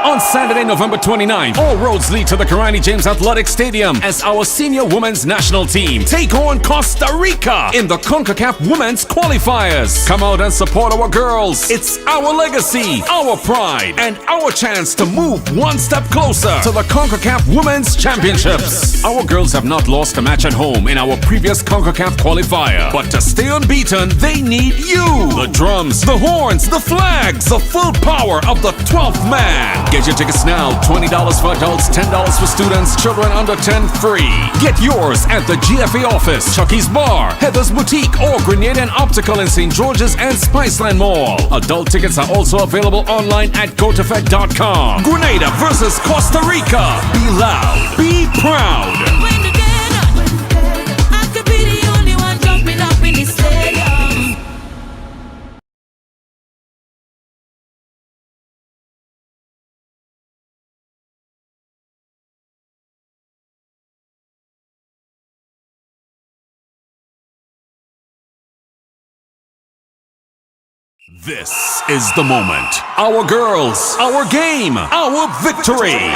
On Saturday, November 29th, all roads lead to the Karani James Athletic Stadium as our senior women's national team take on Costa Rica in the CONCACAF Women's Qualifiers. Come out and support our girls. It's our legacy, our pride, and our chance to move one step closer to the CONCACAF Women's Championships. Our girls have not lost a match at home in our previous CONCACAF qualifier, but to stay unbeaten, they need you. The drums, the horns, the flags, the full power of the 12th man. Get your tickets now. $20 for adults, $10 for students, children under 10 free. Get yours at the GFA office, Chucky's Bar, Heather's Boutique, or Grenada and Optical in St. George's and Spiceland Mall. Adult tickets are also available online at gotofed.com. Grenada versus Costa Rica. Be loud. Be proud. I could be the only one jumping up in the stadium. This is the moment. Our girls, our game, our victory.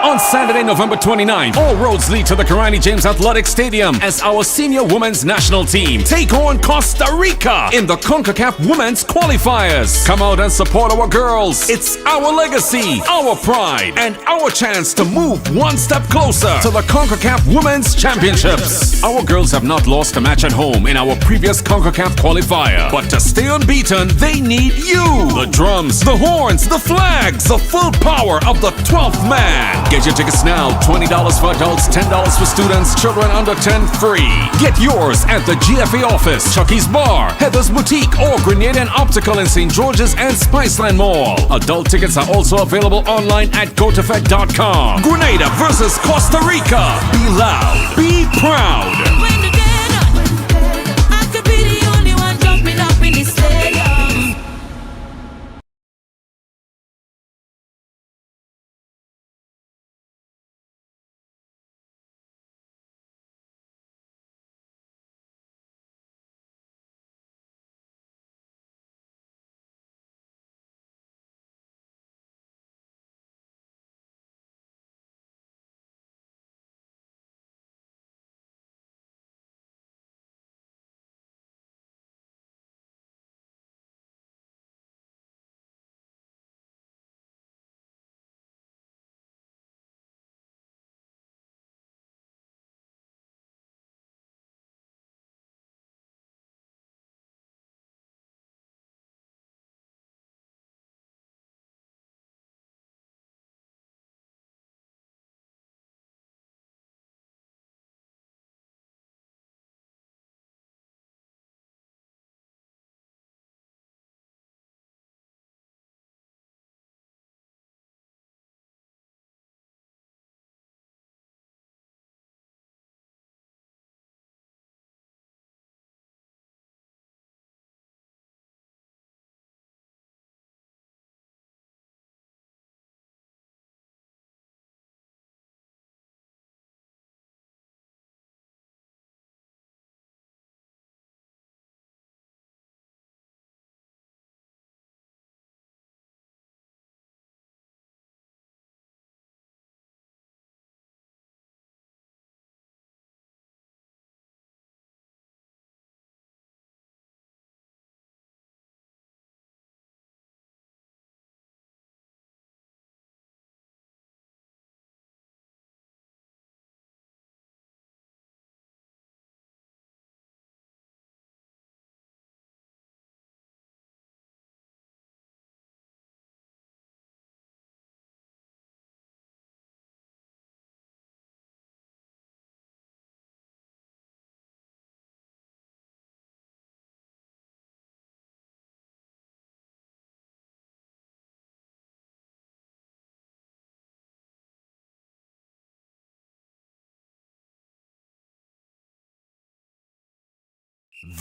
On Saturday, November 29th, all roads lead to the Karani James Athletic Stadium as our senior women's national team take on Costa Rica in the CONCACAF Women's Qualifiers. Come out and support our girls. It's our legacy, our pride, and our chance to move one step closer to the CONCACAF Women's Championships. Our girls have not lost a match at home in our previous CONCACAF qualifier, but to stay unbeaten, they need you. The drums, the horns, the flags, the full power of the 12th man. Get your tickets now. $20 for adults, $10 for students, children under 10 free. Get yours at the GFA office, Chucky's Bar, Heather's Boutique, or Grenada and Optical in St. George's and Spiceland Mall. Adult tickets are also available online at gotofed.com. Grenada versus Costa Rica. Be loud. Be proud. I could be the only one jumping up in the stadium.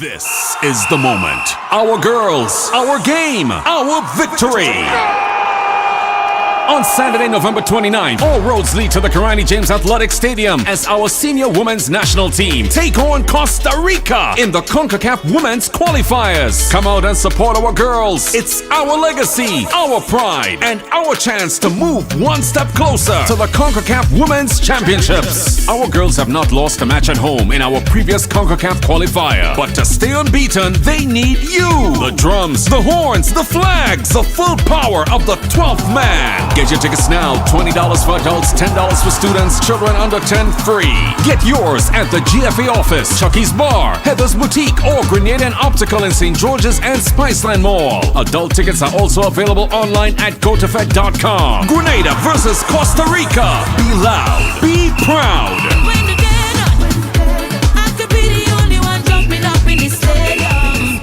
This is the moment. Our girls, our game, our victory. On Saturday, November 29th, all roads lead to the Karani James Athletic Stadium as our senior women's national team take on Costa Rica in the CONCACAF Women's Qualifiers. Come out and support our girls. It's our legacy, our pride, and our chance to move one step closer to the CONCACAF Women's Championships. Our girls have not lost a match at home in our previous CONCACAF qualifier, but to stay unbeaten, they need you. The drums, the horns, the flags, the full power of the 12th man. Get your tickets now. $20 for adults, $10 for students, children under 10 free. Get yours at the GFA office, Chucky's Bar, Heather's Boutique, or Grenada and Optical in St. George's and Spiceland Mall. Adult tickets are also available online at gotofed.com. Grenada versus Costa Rica. Be loud, be proud. When the day done, I could be the only one jumping up in the stadium.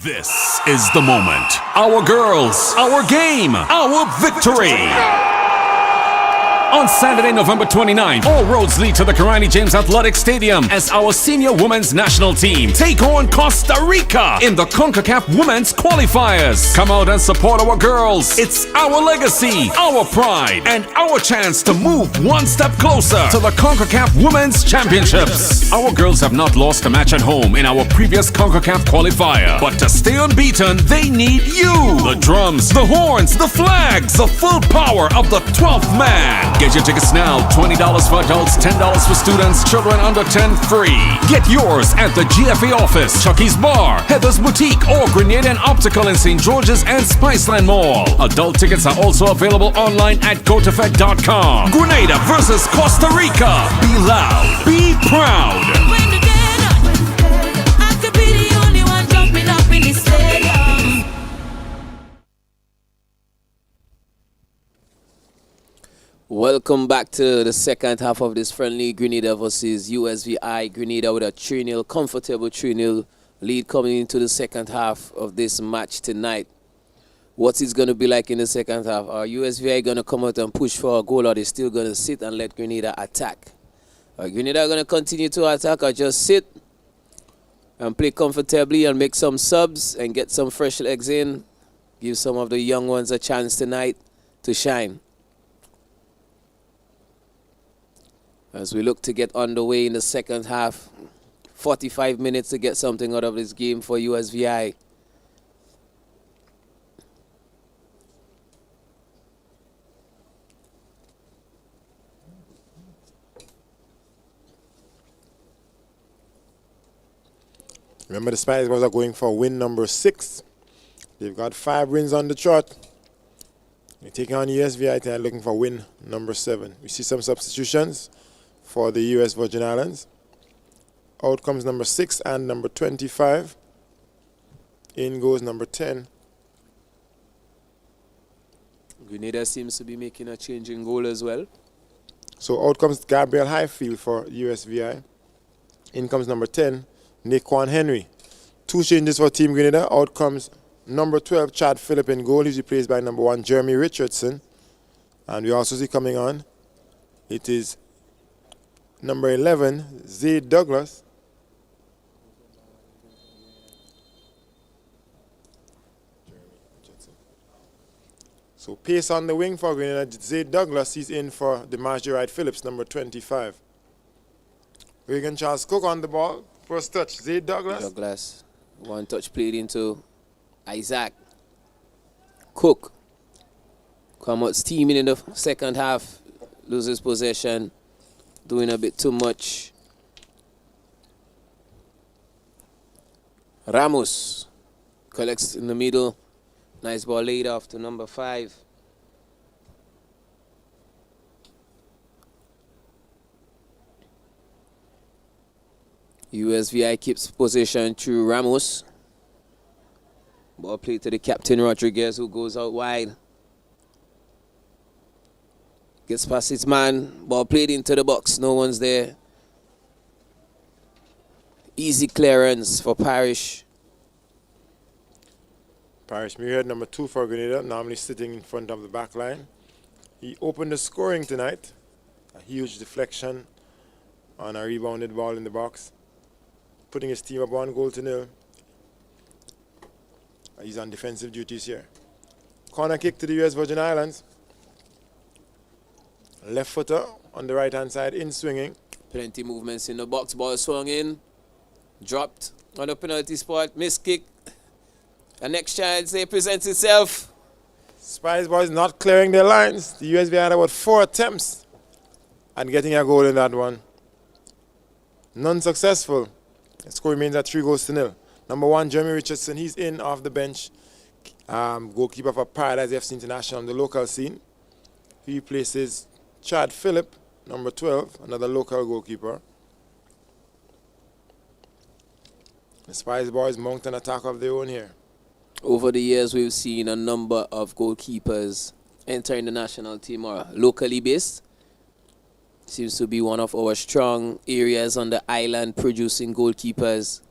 This is the moment. Our girls, our game, our victory. On Saturday, November 29th, all roads lead to the Karani James Athletic Stadium as our senior women's national team take on Costa Rica in the CONCACAF Women's Qualifiers. Come out and support our girls. It's our legacy, our pride, and our chance to move one step closer to the CONCACAF Women's Championships. Our girls have not lost a match at home in our previous CONCACAF qualifier, but to stay unbeaten, they need you. The drums, the horns, the flags, the full power of the 12th man. Get your tickets now. $20 for adults, $10 for students, children under 10 free. Get yours at the GFA office, Chucky's Bar, Heather's Boutique, or Grenada and Optical in St. George's and Spiceland Mall. Adult tickets are also available online at gotofed.com. Grenada versus Costa Rica. Be loud, be proud. When the day done, I could be the only one jumping up in the stadium. Welcome back to the second half of this friendly. Grenada versus USVI. Grenada with a 3-0, comfortable 3-0 lead coming into the second half of this match tonight. What's it going to be like in the second half? Are USVI going to come out and push for a goal, or are they still going to sit and let Grenada attack? Are Grenada going to continue to attack, or just sit and play comfortably and make some subs and get some fresh legs in? Give some of the young ones a chance tonight to shine. As we look to get underway in the second half, 45 minutes to get something out of this game for USVI. Remember, the Spice Boys are going for win number 6. They've got 5 wins on the trot. They're taking on USVI tonight, looking for win number 7. We see some substitutions for the US Virgin Islands. Out comes number 6 and number 25. In goes number 10. Grenada seems to be making a change in goal as well. So out comes Gabriel Highfield for USVI. In comes number 10, Naquan Henry. 2 changes for Team Grenada. Out comes number 12, Chad Phillip in goal. He's replaced by number 1, Jeremy Richardson. And we also see coming on, it is number 11, Zaid Douglas. So pace on the wing for Grenada. Zaid Douglas, he's in for the Marjorie Phillips, number 25. Regan Charles Cook on the ball. First touch, Zaid Douglas. Douglas. One touch played into Isaac. Cook. Come out steaming in the second half. Loses possession. Doing a bit too much. Ramos collects in the middle. Nice ball laid off to number 5. USVI keeps possession through Ramos. Ball played to the captain Rodriguez, who goes out wide. Gets past his man. Ball played into the box. No one's there. Easy clearance for Parrish. Parrish Muirhead, number 2 for Grenada, normally sitting in front of the back line. He opened the scoring tonight. A huge deflection on a rebounded ball in the box, putting his team up 1-0. He's on defensive duties here. Corner kick to the US Virgin Islands. Left footer on the right-hand side, in swinging. Plenty movements in the box. Ball swung in. Dropped on the penalty spot. Missed kick. The next chance presents itself. Spice Boys not clearing their lines. The USV had about 4 attempts at getting a goal in that one. None successful. The score remains at 3-0. Number 1, Jeremy Richardson, he's in off the bench. Goalkeeper for Paradise FC International on the local scene. He replaces Chad Phillip, number 12, another local goalkeeper. The Spice Boys mount an attack of their own here. Over the years, we've seen a number of goalkeepers entering the national team or locally based. Seems to be one of our strong areas on the island, producing goalkeepers.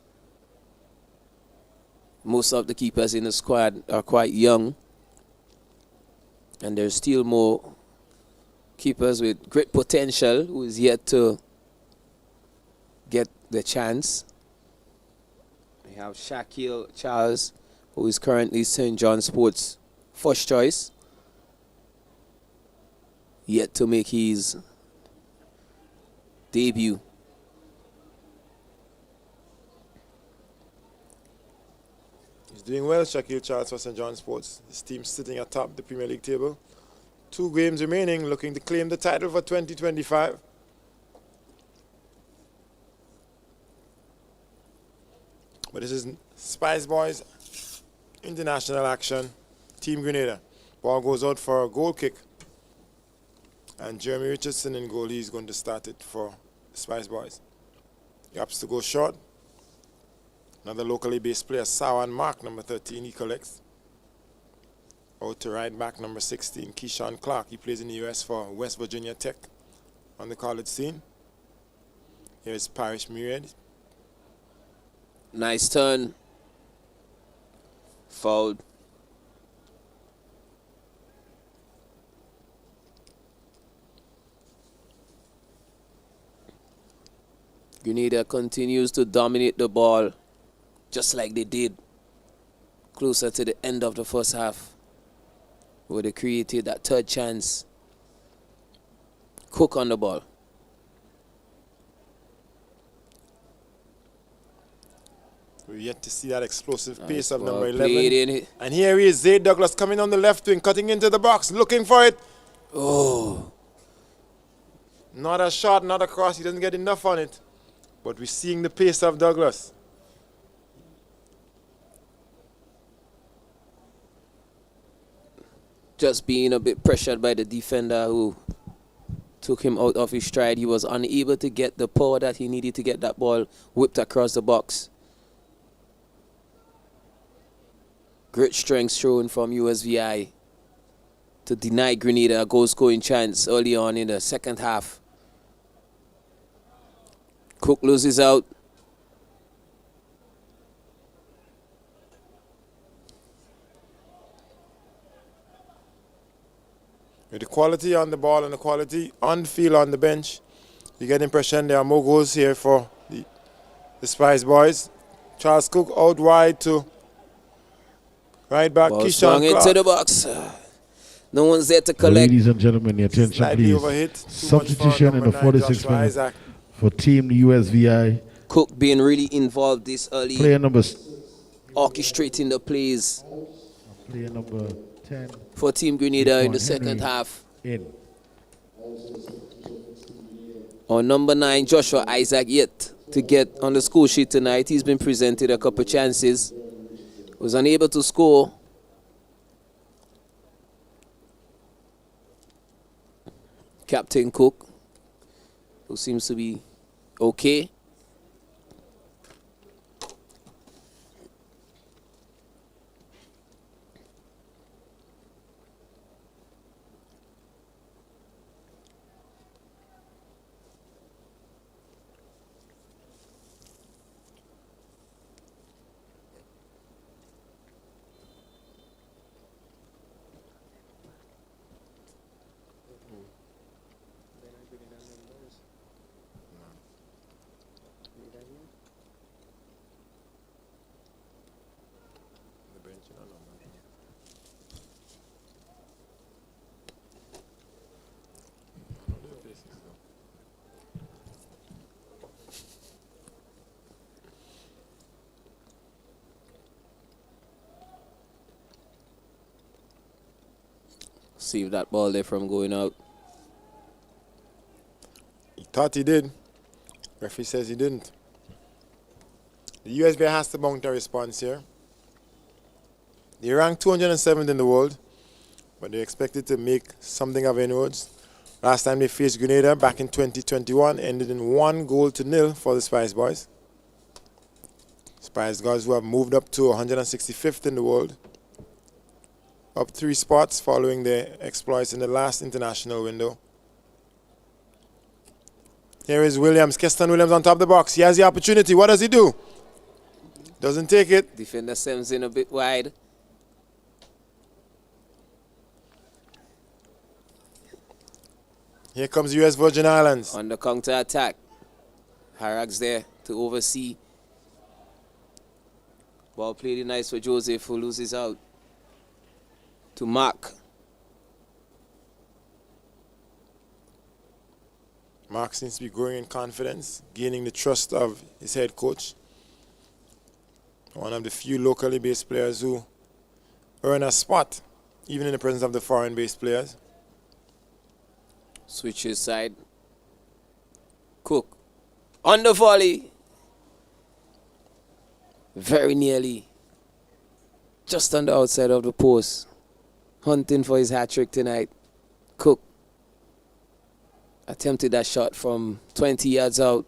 Most of the keepers in the squad are quite young. And there's still more keepers with great potential who is yet to get the chance. We have Shaquille Charles, who is currently St. John Sports' first choice, yet to make his debut. He's doing well, Shaquille Charles for St. John Sports. His team sitting atop the Premier League table. 2 games remaining, looking to claim the title for 2025. But this is Spice Boys international action. Team Grenada. Ball goes out for a goal kick. And Jeremy Richardson in goal. He's going to start it for the Spice Boys. He opts to go short. Another locally based player, Sawan Mark, number 13, he collects. Out to right back, number 16, Keyshawn Clark. He plays in the US for West Virginia Tech on the college scene. Here's Parrish Muriel. Nice turn. Fouled. Grenada continues to dominate the ball just like they did closer to the end of the first half, where they created that third chance. Cook on the ball. We're yet to see that explosive pace of ball number played 11. in. And here he is, Zaid Douglas coming on the left wing, cutting into the box, looking for it. Oh, Not a shot, not a cross. He doesn't get enough on it. But we're seeing the pace of Douglas. just being a bit pressured by the defender who took him out of his stride. He was unable to get the power that he needed to get that ball whipped across the box. Great strength shown from USVI to deny Grenada a goal-scoring chance early on in the second half. Cook loses out. With the quality on the ball and the quality on the field on the bench, you get the impression there are more goals here for the Spice Boys. Charles Cook out wide to right back. Ball Keyshawn swung into Clark. the box. No one's there to collect. Ladies and gentlemen, your attention Slightly please. overhit. Too much Substitution for in the number 9, 46th Joshua minute Isaac. for Team USVI. Cook being really involved this early, Player number orchestrating the plays player number 10 for Team Grenada in the Henry second half. in. On number 9, Joshua Isaac, yet to get on the score sheet tonight. He's been presented a couple chances. Was unable to score. Captain Cook, who seems to be okay. Save that ball there from going out. He thought he did. Referee says he didn't. The USVI has to mount a response here. They rank 207th in the world, but they're expected to make something of inroads. Last time they faced Grenada back in 2021 ended in 1-0 for the Spice Boys. Spice Girls who have moved up to 165th in the world. Up 3 spots following their exploits in the last international window. Here is Williams, Keston Williams on top of the box. He has the opportunity. What does he do? Doesn't take it. Defender stems in a bit wide. Here comes US Virgin Islands. On the counter attack. Harag's there to oversee. Ball played in nice for Joseph, who loses out to Mark. Mark seems to be growing in confidence, gaining the trust of his head coach. One of the few locally based players who earn a spot, even in the presence of the foreign based players. Switches side. Cook. On the volley. Very nearly. Just on the outside of the post. Hunting for his hat trick tonight. Cook attempted that shot from 20 yards out.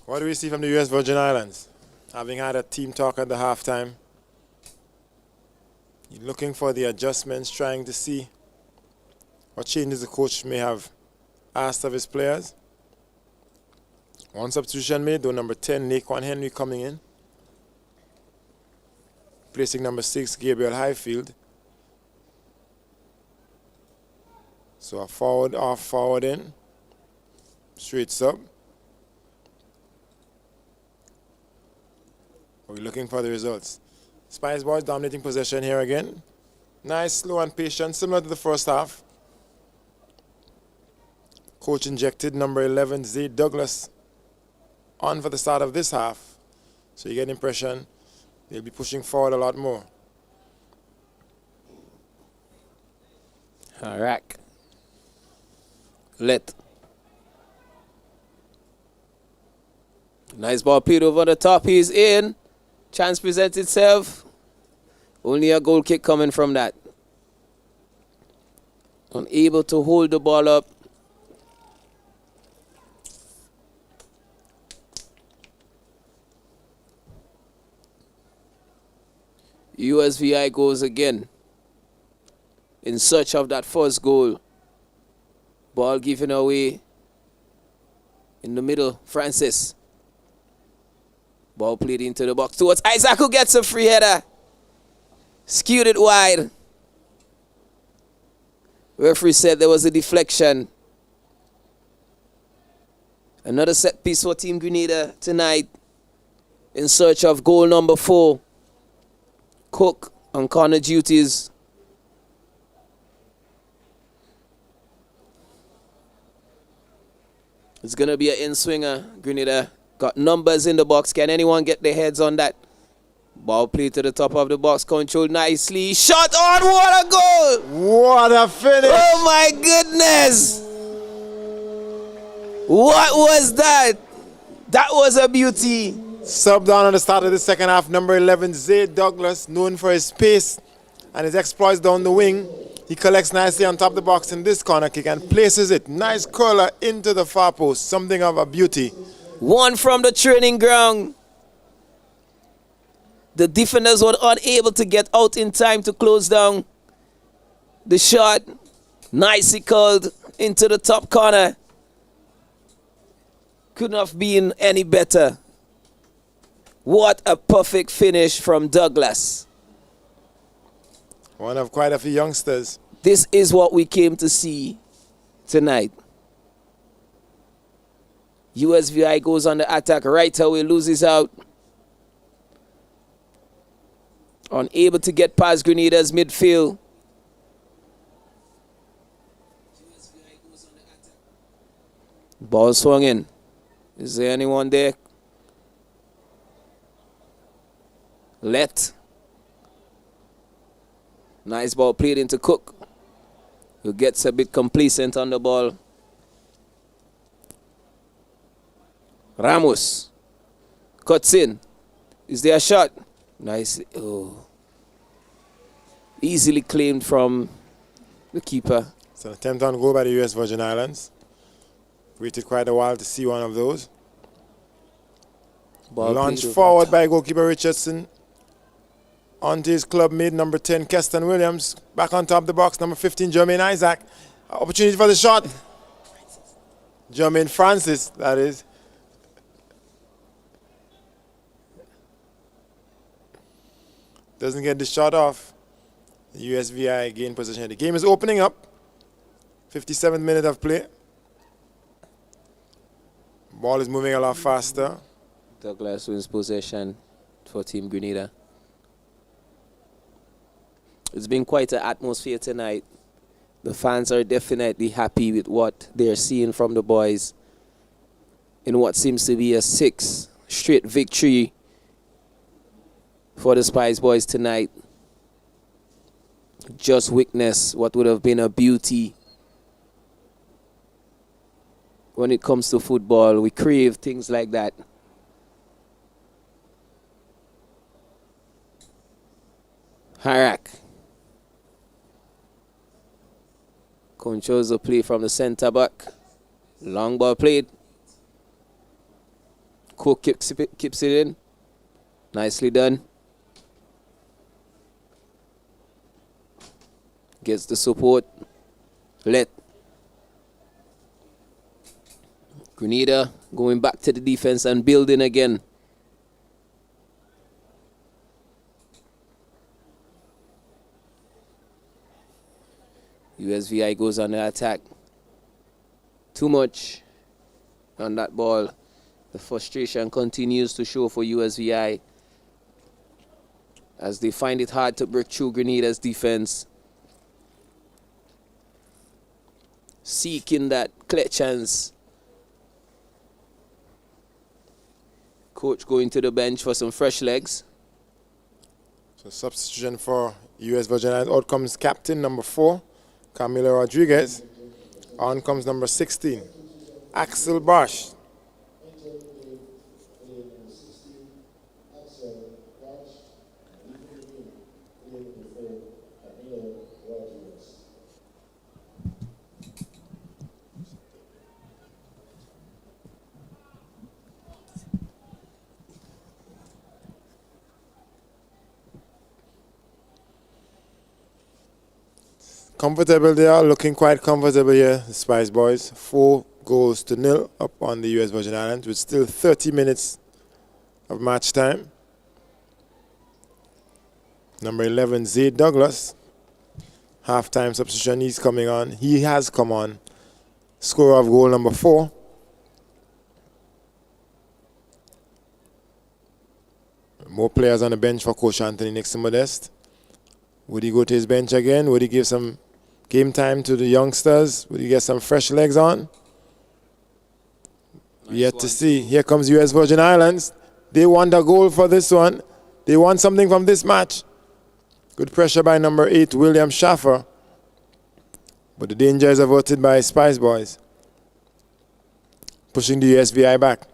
What do we see from the US Virgin Islands? Having had a team talk at the halftime, looking for the adjustments, trying to see what changes the coach may have asked of his players. One substitution made, though, number 10, Naquan Henry coming in. Placing number 6, Gabriel Highfield. So a forward, off, forward in. Straight sub. We're looking for the results. Spice Boys dominating possession here again. Nice, slow and patient, similar to the first half. Coach injected number 11, Zay Douglas, on for the start of this half. So you get the impression they'll be pushing forward a lot more. Harak. Let. Nice ball played over the top. He's in. Chance presents itself. Only a goal kick coming from that. Unable to hold the ball up. USVI goes again in search of that first goal. Ball given away in the middle. Francis. Ball played into the box towards Isaac, who gets a free header. Skewed it wide. Referee said there was a deflection. Another set piece for Team Grenada tonight in search of goal number 4. Cook on corner duties. It's going to be an in-swinger. Grenada got numbers in the box. Can anyone get their heads on that? Ball played to the top of the box. Controlled nicely. Shot on. What a goal. What a finish. Oh, my goodness. What was that? That was a beauty. Subbed on the start of the second half, number 11, Zay Douglas, known for his pace and his exploits down the wing. He collects nicely on top of the box in this corner kick and places it. Nice curler into the far post. Something of a beauty. One from the training ground. The defenders were unable to get out in time to close down the shot. Nicely curled into the top corner. Couldn't have been any better. What a perfect finish from Douglas. One of quite a few youngsters. This is what we came to see tonight. USVI goes on the attack right away, loses out. Unable to get past Grenada's midfield. Ball swung in. Is there anyone there? Let. Nice ball played into Cook, who gets a bit complacent on the ball. Ramos cuts in. Is there a shot? Nice. Oh. Easily claimed from the keeper. It's an attempt on goal by the US Virgin Islands. Waited quite a while to see one of those. Ball Launched played forward by goalkeeper Richardson. Onto his club mate, number 10, Keston Williams. Back on top of the box, number 15, Jermaine Isaac. Opportunity for the shot. Jermaine Francis, that is. Doesn't get the shot off. The USVI gain possession. The game is opening up. 57th minute of play. Ball is moving a lot faster. Douglas wins possession for Team Grenada. It's been quite an atmosphere tonight. The fans are definitely happy with what they're seeing from the boys in what seems to be a 6th straight victory for the Spice Boys tonight. Just witness what would have been a beauty. When it comes to football, we crave things like that. Harak controls the play from the centre back. Long ball played. Cook keeps it in. Nicely done. Gets the support. Let. Grenada going back to the defense and building again. USVI goes on the attack. Too much on that ball. The frustration continues to show for USVI as they find it hard to break through Grenada's defense. Seeking that clear chance. Coach going to the bench for some fresh legs. So substitution for US Virgin Islands. Out comes captain number 4, Camilo Rodriguez. On comes number 16, Axel Bosch. Comfortable they are, looking quite comfortable here, the Spice Boys. 4-0 up on the US Virgin Islands with still 30 minutes of match time. Number 11, Zaid Douglas. Half-time substitution, he's coming on. He has come on. Scorer of goal number 4. More players on the bench for Coach Anthony Nixon Modeste. Would he go to his bench again? Would he give some game time to the youngsters? Would he get some fresh legs on? Yet to see. Here comes US Virgin Islands. They want a goal for this one. They want something from this match. Good pressure by number 8, William Schaffer. But the danger is averted by Spice Boys. Pushing the USVI back.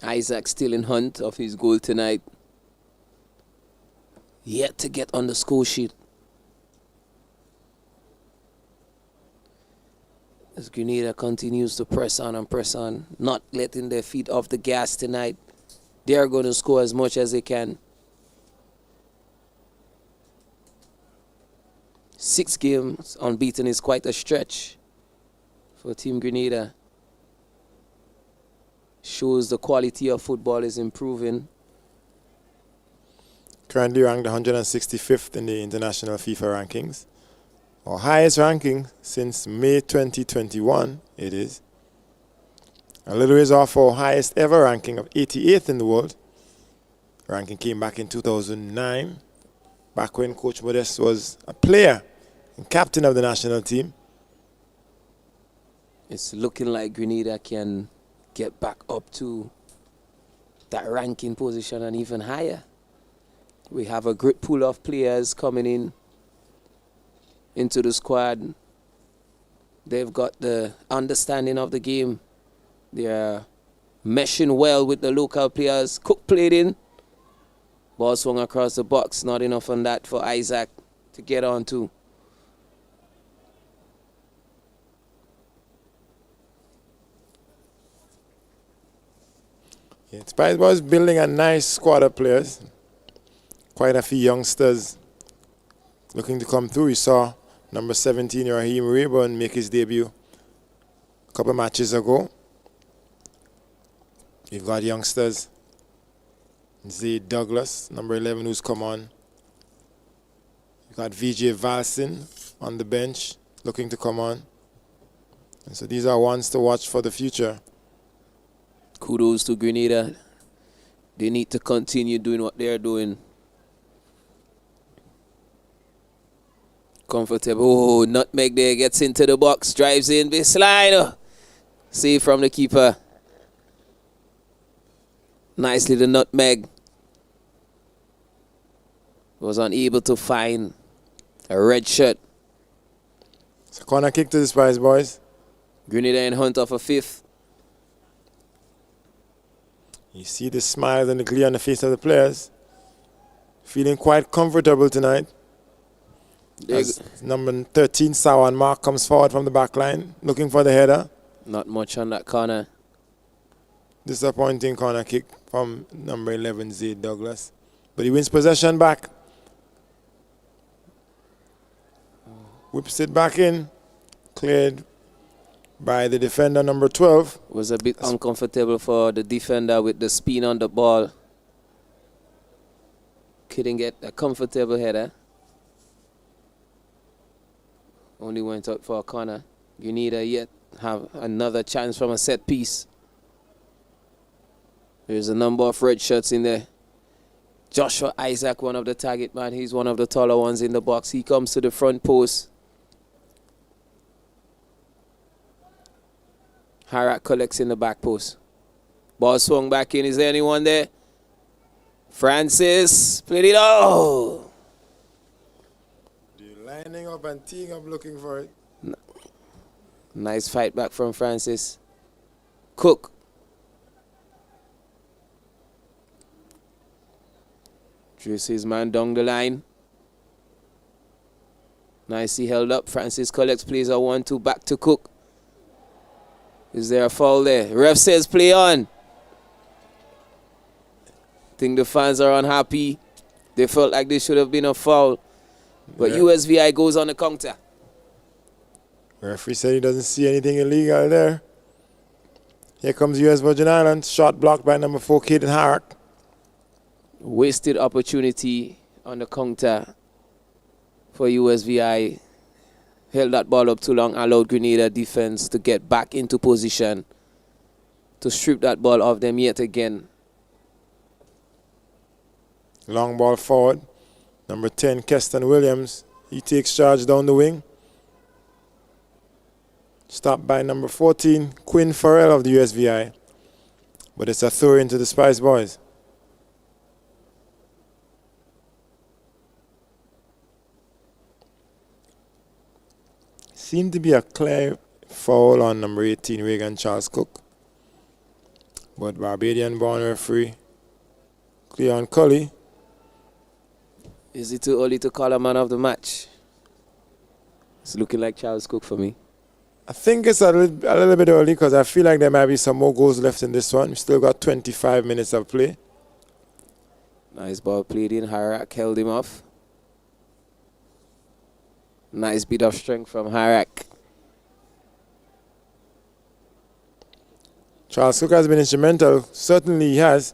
Isaac still in hunt of his goal tonight. Yet to get on the score sheet. As Grenada continues to press on, not letting their feet off the gas tonight. They are going to score as much as they can. 6 games unbeaten is quite a stretch for Team Grenada. Shows the quality of football is improving. Currently ranked 165th in the international FIFA rankings. Our highest ranking since May 2021, it is. A little ways off our highest ever ranking of 88th in the world. Ranking came back in 2009, back when Coach Modeste was a player and captain of the national team. It's looking like Grenada can get back up to that ranking position and even higher. We have a great pool of players coming into the squad. They've got the understanding of the game. They're meshing well with the local players. Cook played in. Ball swung across the box. Not enough on that for Isaac to get on to. Yeah, Spice Boys building a nice squad of players. Quite a few youngsters looking to come through. We saw number 17, Raheem Rayburn, make his debut a couple matches ago. We've got youngsters. Zaid Douglas, number 11, who's come on. We've got VJ Valsin on the bench, looking to come on. And so these are ones to watch for the future. Kudos to Grenada. They need to continue doing what they're doing. Comfortable. Oh, Nutmeg there gets into the box, drives in baseline. Save from the keeper. Nicely the Nutmeg. Was unable to find a red shirt. It's a corner kick to the Spice Boys. Grenada in hunt of a 5th. You see the smiles and the glee on the face of the players. Feeling quite comfortable tonight. As number 13, Sawan Mark, comes forward from the back line, looking for the header. Not much on that corner. Disappointing corner kick from number 11, Zaid Douglas. But he wins possession back. Whips it back in. Cleared by the defender, number 12. Was a bit uncomfortable for the defender with the spin on the ball. Couldn't get a comfortable header. Only went out for a corner. Grenada yet have another chance from a set piece. There's a number of red shirts in there. Joshua Isaac, one of the target man. He's one of the taller ones in the box. He comes to the front post. Harak collects in the back post. Ball swung back in. Is there anyone there? Francis played it. Oh! Lining up and teeing up, looking for it. Nice fight back from Francis. Cook. Traces his man down the line. Nicely held up. Francis collects, plays a 1-2 back to Cook. Is there a foul there? Ref says play on. Think the fans are unhappy. They felt like there should have been a foul. But Yeah. USVI goes on the counter. Referee said he doesn't see anything illegal there. Here comes US Virgin Islands. Shot blocked by number 4, Caden Harrock. Wasted opportunity on the counter for USVI. Held that ball up too long, allowed Grenada defense to get back into position to strip that ball off them yet again. Long ball forward. Number 10, Keston Williams. He takes charge down the wing. Stopped by number 14, Quinn Farrell of the USVI. But it's a throw into the Spice Boys. Seemed to be a clear foul on number 18, Reagan Charles Cook. But Barbadian-born referee Cleon Cully. Is it too early to call a man of the match? It's looking like Charles Cook for me. I think it's a little bit early because I feel like there might be some more goals left in this one. We still got 25 minutes of play. Nice ball played in. Harak held him off. Nice bit of strength from Harak. Charles Cook has been instrumental. Certainly he has.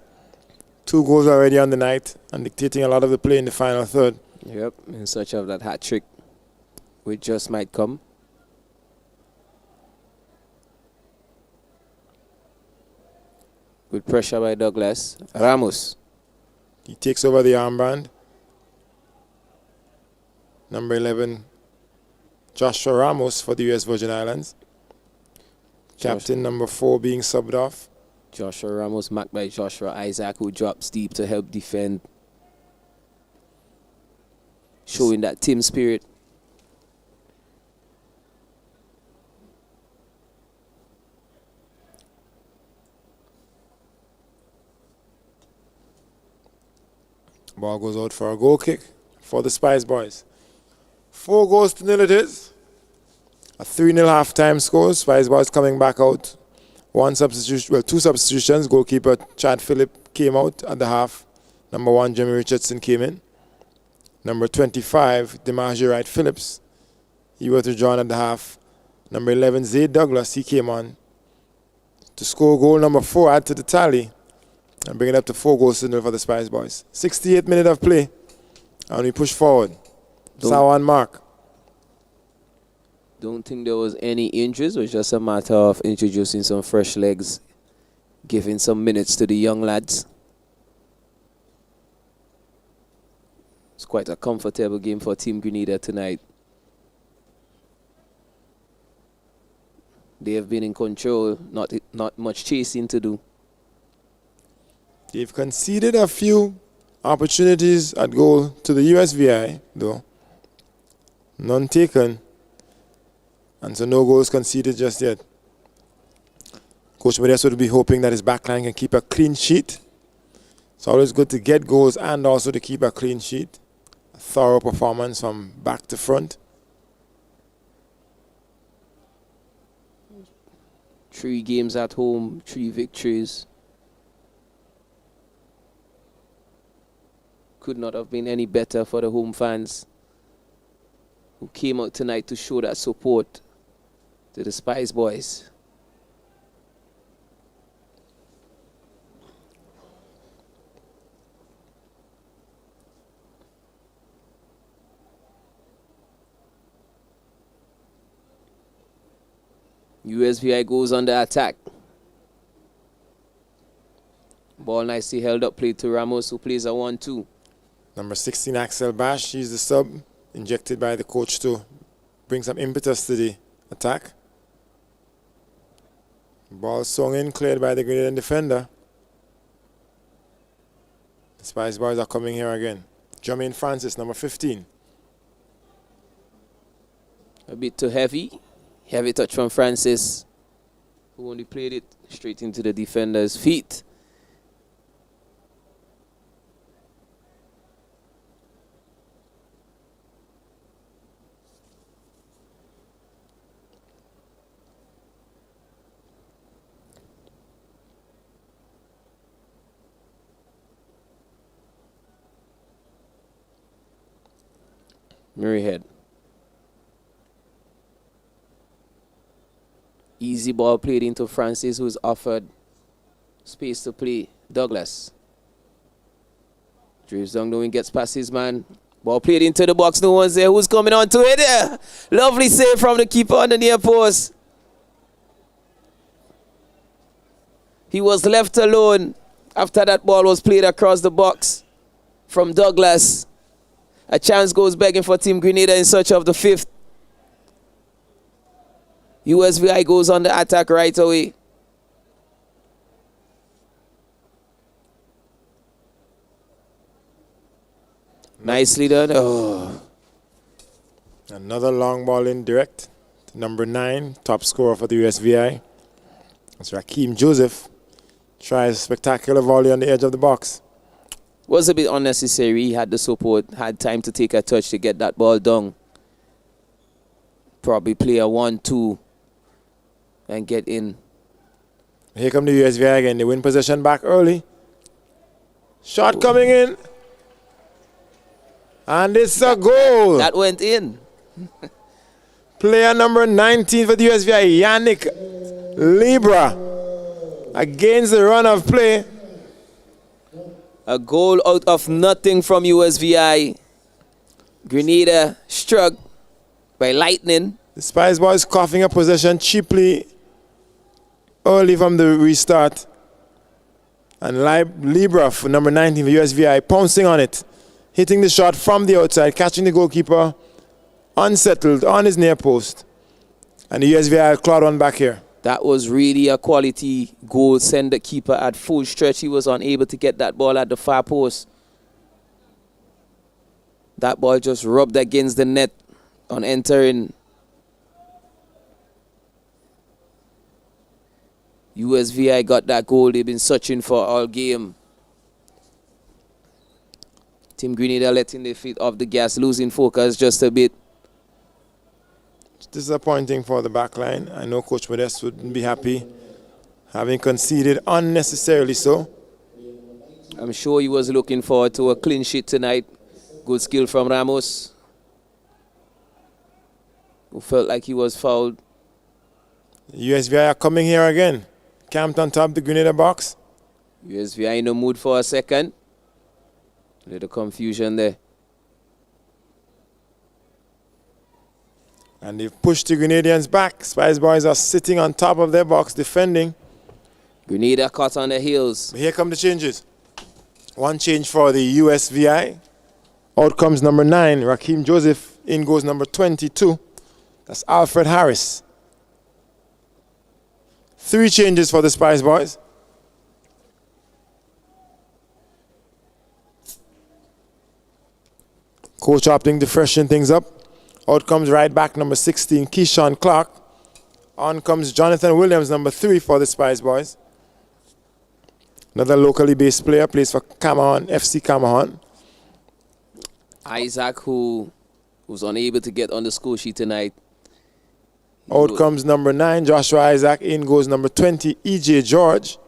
2 goals already on the night and dictating a lot of the play in the final third. Yep, in search of that hat trick, which just might come. Good pressure by Douglas. Ramos. He takes over the armband. Number 11, Joshua Ramos for the US Virgin Islands. Captain number 4 being subbed off. Joshua Ramos marked by Joshua Isaac, who drops deep to help defend. Showing that team spirit. Ball goes out for a goal kick for the Spice Boys. 4-0 it is. A 3-0 halftime score. Spice Boys coming back out. 2 substitutions. Goalkeeper Chad Phillip came out at the half. Number 1, Jimmy Richardson came in. Number 25, DiMaggio Wright Phillips. He was withdrawn at the half. Number 11, Zayd Douglas, he came on to score goal number 4, add to the tally, and bring it up to 4-0 for the Spice Boys. 68 minutes of play, and we push forward. Sawan mark. Don't think there was any injuries. It was just a matter of introducing some fresh legs, giving some minutes to the young lads. It's quite a comfortable game for Team Grenada tonight. They have been in control, not much chasing to do. They've conceded a few opportunities at goal to the USVI, though. None taken. And so no goals conceded just yet. Coach Modesto will be hoping that his backline can keep a clean sheet. It's always good to get goals and also to keep a clean sheet. A thorough performance from back to front. 3 games at home, 3 victories. Could not have been any better for the home fans who came out tonight to show that support to the Spice Boys. USVI goes on the attack. Ball nicely held up, played to Ramos, who plays a 1-2. Number 16, Axel Bash, he's the sub, injected by the coach to bring some impetus to the attack. Ball swung in, cleared by the Grenadian defender. The Spice Boys are coming here again. Jermaine Francis, number 15. A bit too heavy. Heavy touch from Francis, who only played it straight into the defender's feet. Murrayhead. Easy ball played into Francis, who's offered space to play. Douglas. Drives down the wing, gets past his man. Ball played into the box, no one's there. Who's coming on to it? Lovely save from the keeper on the near post. He was left alone after that ball was played across the box from Douglas. A chance goes begging for Team Grenada in search of the 5th. USVI goes on the attack right away. Nicely done. Oh. Another long ball in direct. Number 9, top scorer for the USVI. It's Raheem Joseph. Tries a spectacular volley on the edge of the box. Was a bit unnecessary. He had the support, had time to take a touch to get that ball down. Probably play a 1-2 and get in. Here come the USVI again. They win possession back early. Shot coming in. And it's a goal. That went in. Player number 19 for the USVI, Yannick Libra. Against the run of play. A goal out of nothing from USVI. Grenada struck by lightning. The Spice Boys coughing up possession cheaply early from the restart. And Libra for number 19 for USVI pouncing on it. Hitting the shot from the outside, catching the goalkeeper unsettled on his near post. And the USVI clawed on back here. That was really a quality goal. Send the keeper at full stretch. He was unable to get that ball at the far post. That ball just rubbed against the net on entering. USVI got that goal they've been searching for all game. Team Grenada letting their feet off the gas, losing focus just a bit. It's disappointing for the back line. I know Coach Modeste wouldn't be happy having conceded unnecessarily so. I'm sure he was looking forward to a clean sheet tonight. Good skill from Ramos, who felt like he was fouled. USVI are coming here again. Camped on top of the Grenada box. USVI in the mood for a second. Little confusion there. And they've pushed the Grenadians back. Spice Boys are sitting on top of their box defending. Grenada caught on the heels. Here come the changes. One change for the USVI. Out comes number 9, Raheem Joseph. In goes number 22. That's Alfred Harris. 3 changes for the Spice Boys. Coach opting to freshen things up. Out comes right back number 16, Keyshawn Clark. On comes Jonathan Williams, number 3 for the Spice Boys. Another locally based player, plays for Camahan, FC Camahan. Isaac, who was unable to get on the score sheet tonight. Out comes number 9, Joshua Isaac. In goes number 20, EJ George.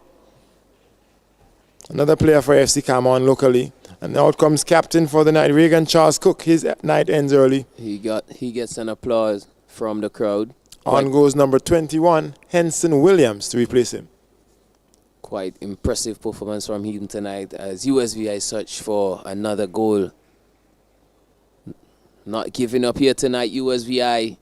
Another player for FC Camahan locally. And out comes captain for the night, Reagan Charles Cook. His night ends early. He gets an applause from the crowd. On goes number 21, Henson Williams, to replace him. Quite impressive performance from him tonight as USVI search for another goal. Not giving up here tonight, USVI.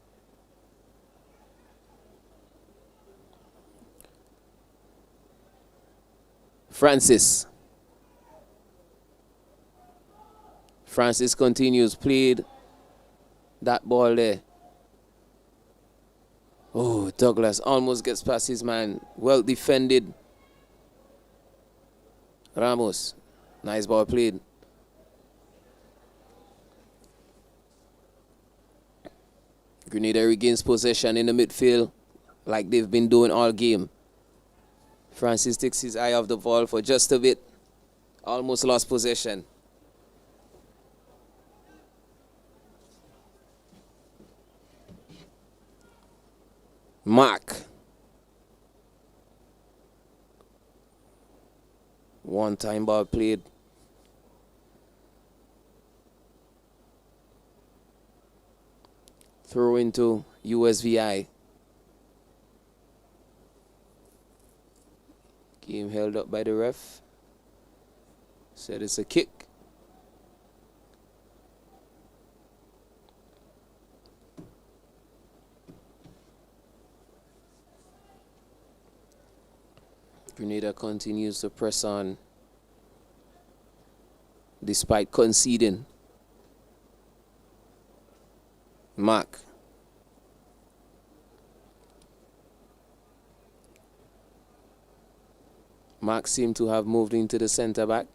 Francis continues, played that ball there. Oh, Douglas almost gets past his man. Well defended. Ramos, nice ball played. Grenada regains possession in the midfield like they've been doing all game. Francis takes his eye off the ball for just a bit. Almost lost possession. Mark. One-time ball played. Throw into USVI. Game held up by the ref. Said it's a kick. Grenada continues to press on despite conceding. Mark. Mark seemed to have moved into the center back.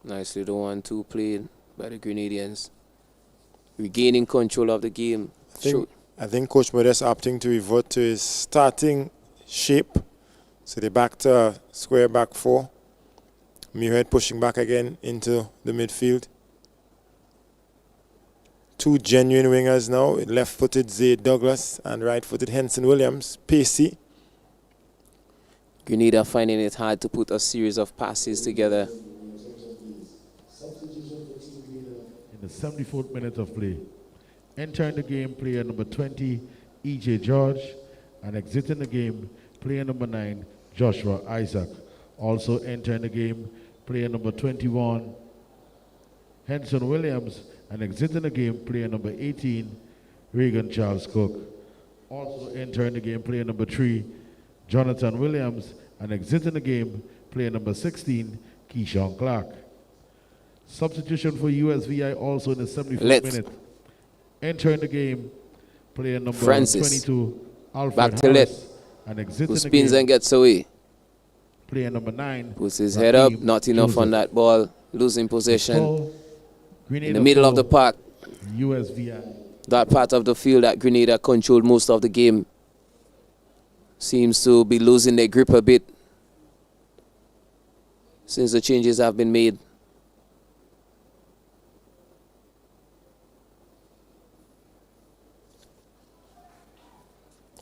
Nicely the 1-2 played by the Grenadians. Regaining control of the game. I think Coach Modest opting to revert to his starting shape. So they're back to square back 4. Muirhead pushing back again into the midfield. 2 genuine wingers now. Left-footed Zayd Douglas and right-footed Henson Williams. Pacey. Grenada finding it hard to put a series of passes together. In the 74th minute of play. Entering the game, player number 20, E.J. George, and exiting the game, player number 9, Joshua Isaac. Also entering the game, player number 21, Henson Williams, and exiting the game, player number 18, Reagan Charles Cook. Also entering the game, player number 3, Jonathan Williams, and exiting the game, player number 16, Keyshawn Clark. Substitution for USVI also in the 74th minute. Entering the game, player number Francis. 22, Alfred Back to Harris, left. and exiting Who the spins game, and gets away. player number 9, Puts his head up, Raheem not enough on Joseph. that ball. Losing possession. Foul, Grenada In the middle of the foul, park. USVI. That part of the field that Grenada controlled most of the game seems to be losing their grip a bit since the changes have been made.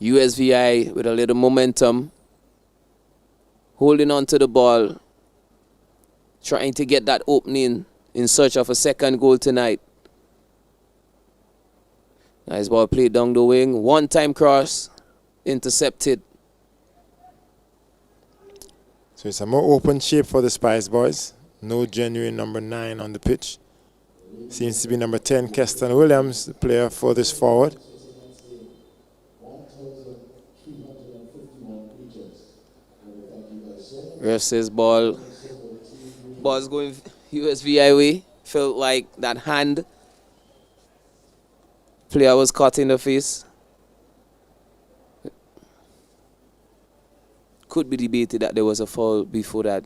USVI with a little momentum, holding on to the ball, trying to get that opening in search of a second goal tonight. Nice ball played down the wing. One-time cross, intercepted. So it's a more open shape for the Spice Boys. No genuine number 9 on the pitch. Seems to be number 10, Keston Williams, the player for this forward. Ref says ball's going USVI way. Felt like that hand. Player was caught in the face. Could be debated that there was a foul before that.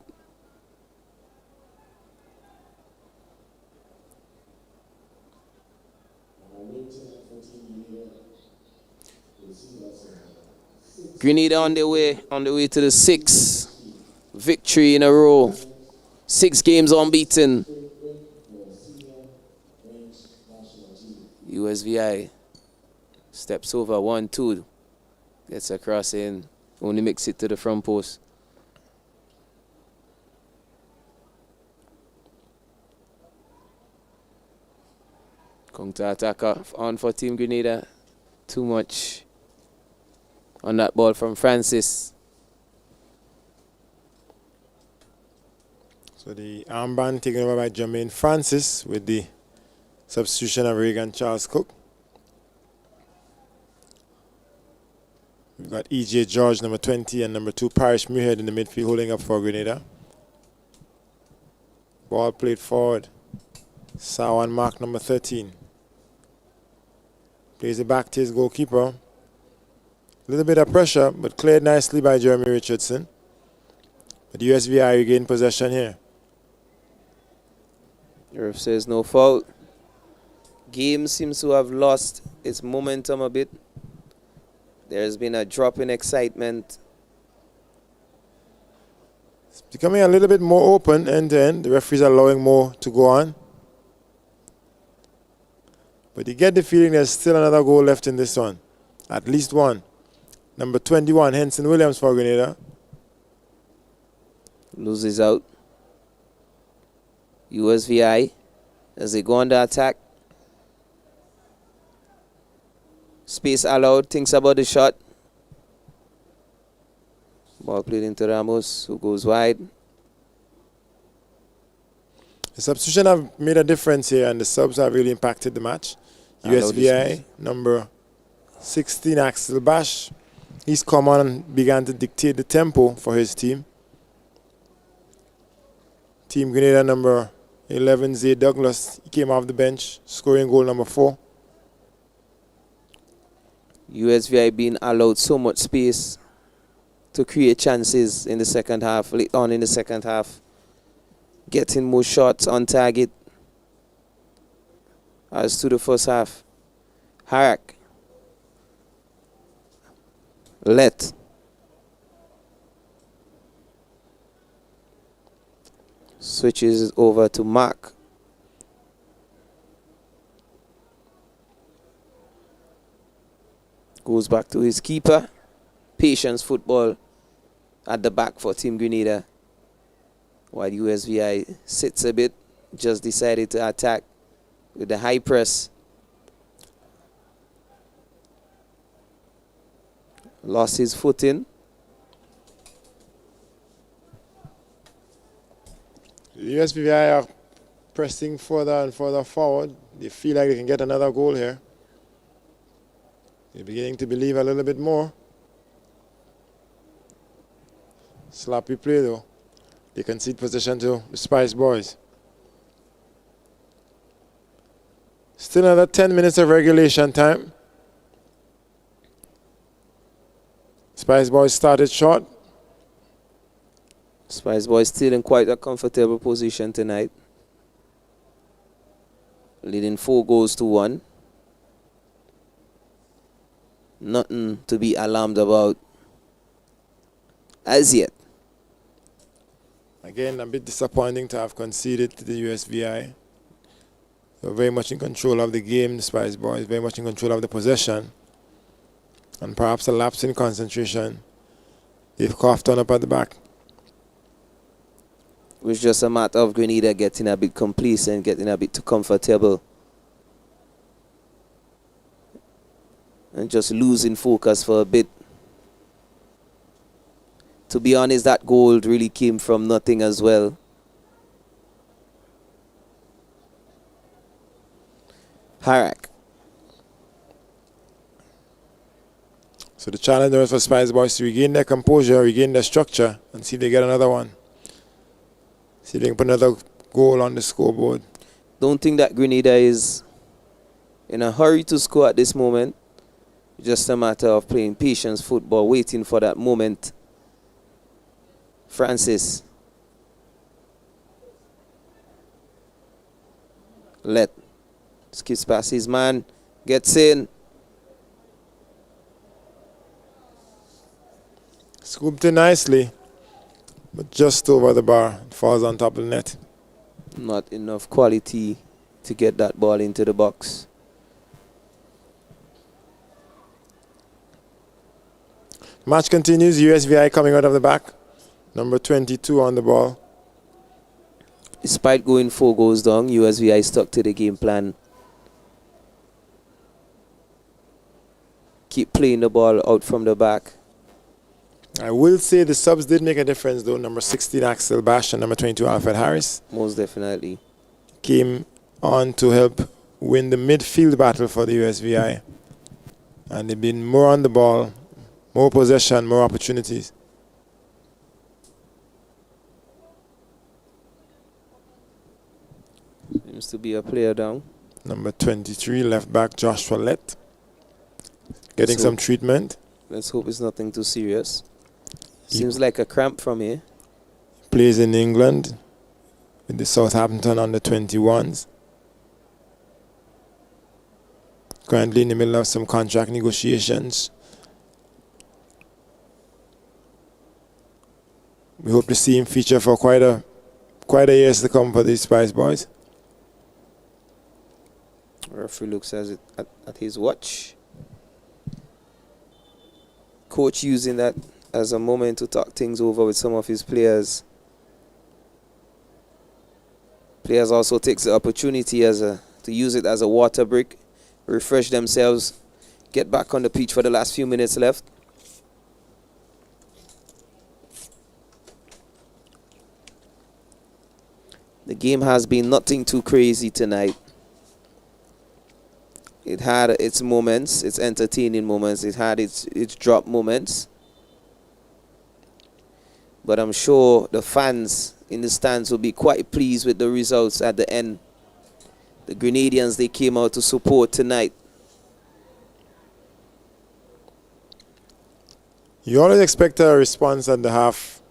Grenada on the way to the 6th victory in a row. 6 games unbeaten. USVI steps over 1-2. Gets across in. Only makes it to the front post. Counter attack on for Team Grenada. Too much on that ball from Francis. So the armband taken over by Jermaine Francis with the substitution of Reagan Charles Cook. We've got E.J. George, number 20, and number 2, Parish Muirhead in the midfield holding up for Grenada. Ball played forward. Sawan Mark, number 13. Plays it back to his goalkeeper. A little bit of pressure, but cleared nicely by Jeremy Richardson. But USVI regained possession here. The ref says no foul. Game seems to have lost its momentum a bit. There's been a drop in excitement. It's becoming a little bit more open end to end. The referees are allowing more to go on. But you get the feeling there's still another goal left in this one. At least one. Number 21, Henson Williams for Grenada. Loses out. USVI, as they go on the attack. Space allowed, thinks about the shot. Ball played into Ramos, who goes wide. The substitution have made a difference here, and the subs have really impacted the match. USVI, number 16, Axel Bash. He's come on and began to dictate the tempo for his team. Team Grenada, number 11, Zay Douglas, he came off the bench, scoring goal number 4. USVI being allowed so much space to create chances in the second half, late on in the second half. Getting more shots on target as to the first half. Harak. Let. Switches over to Mark. Goes back to his keeper. Patience football at the back for Team Grenada. While USVI sits a bit, just decided to attack with the high press. Lost his footing. The USVI are pressing further and further forward. They feel like they can get another goal here. They're beginning to believe a little bit more. Sloppy play though. They concede possession to the Spice Boys. Still another 10 minutes of regulation time. Spice Boys started short. Spice Boys still in quite a comfortable position tonight. Leading 4-1. Nothing to be alarmed about as yet. Again, a bit disappointing to have conceded to the USVI. They're very much in control of the game, the Spice Boys, very much in control of the possession. And perhaps a lapse in concentration. They've coughed on up at the back. It was just a matter of Grenada getting a bit complacent, getting a bit too comfortable. And just losing focus for a bit. To be honest, that goal really came from nothing as well. Harak. So the challenge is for Spice Boys to regain their composure, regain their structure, and see if they get another one. See if they can put another goal on the scoreboard. Don't think that Grenada is in a hurry to score at this moment. Just a matter of playing patience football, waiting for that moment. Francis. Let. Skips past his man. Gets in. Scooped in nicely, but just over the bar. It falls on top of the net. Not enough quality to get that ball into the box. Match continues. USVI coming out of the back. Number 22 on the ball. Despite going 4 goals down, USVI stuck to the game plan. Keep playing the ball out from the back. I will say the subs did make a difference though. Number 16 Axel Bash and number 22 Alfred Harris Most definitely. came on to help win the midfield battle for the USVI. And they've been more on the ball, more possession, more opportunities. Seems to be a player down. Number 23 left back Joshua Lett getting some treatment. Let's hope it's nothing too serious. Seems like a cramp from here. Plays in England with the Southampton under 21s. Currently in the middle of some contract negotiations. We hope to see him feature for quite a years to come for these Spice Boys. Referee looks at his watch. Coach using that as a moment to talk things over with some of his players. Players also takes the opportunity to use it as a water break, refresh themselves, get back on the pitch for the last few minutes left. The game has been nothing too crazy tonight. It had its moments, its entertaining moments. It had its drop moments. But I'm sure the fans in the stands will be quite pleased with the results at the end. The Grenadians, they came out to support tonight. You always expect a response at the half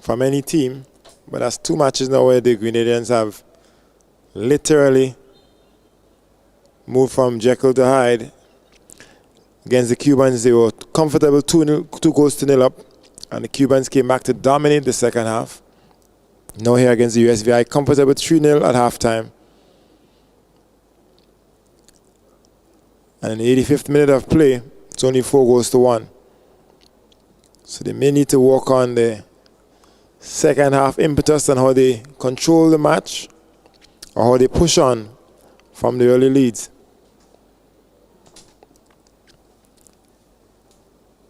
from any team, but that's 2 matches now where the Grenadians have literally moved from Jekyll to Hyde. Against the Cubans, they were comfortable 2 goals to 0 up, and the Cubans came back to dominate the second half. Now here against the USVI, comfortable 3-0 at halftime. And in the 85th minute of play, it's only 4 goals to 1. So they may need to work on the second half impetus and how they control the match or how they push on from the early leads.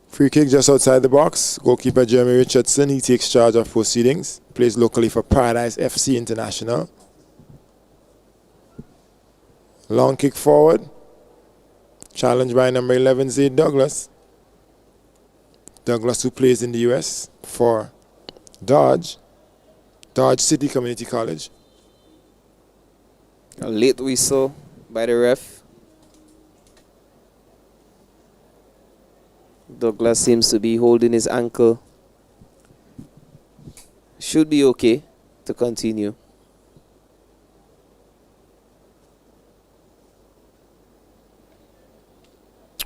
Free kick just outside the box. Goalkeeper Jeremy Richardson, he takes charge of proceedings. Plays locally for Paradise FC International. Long kick forward. Challenged by number 11, Zaid Douglas. Douglas, who plays in the US for Dodge City Community College. A late whistle by the ref. Douglas seems to be holding his ankle. Should be okay to continue.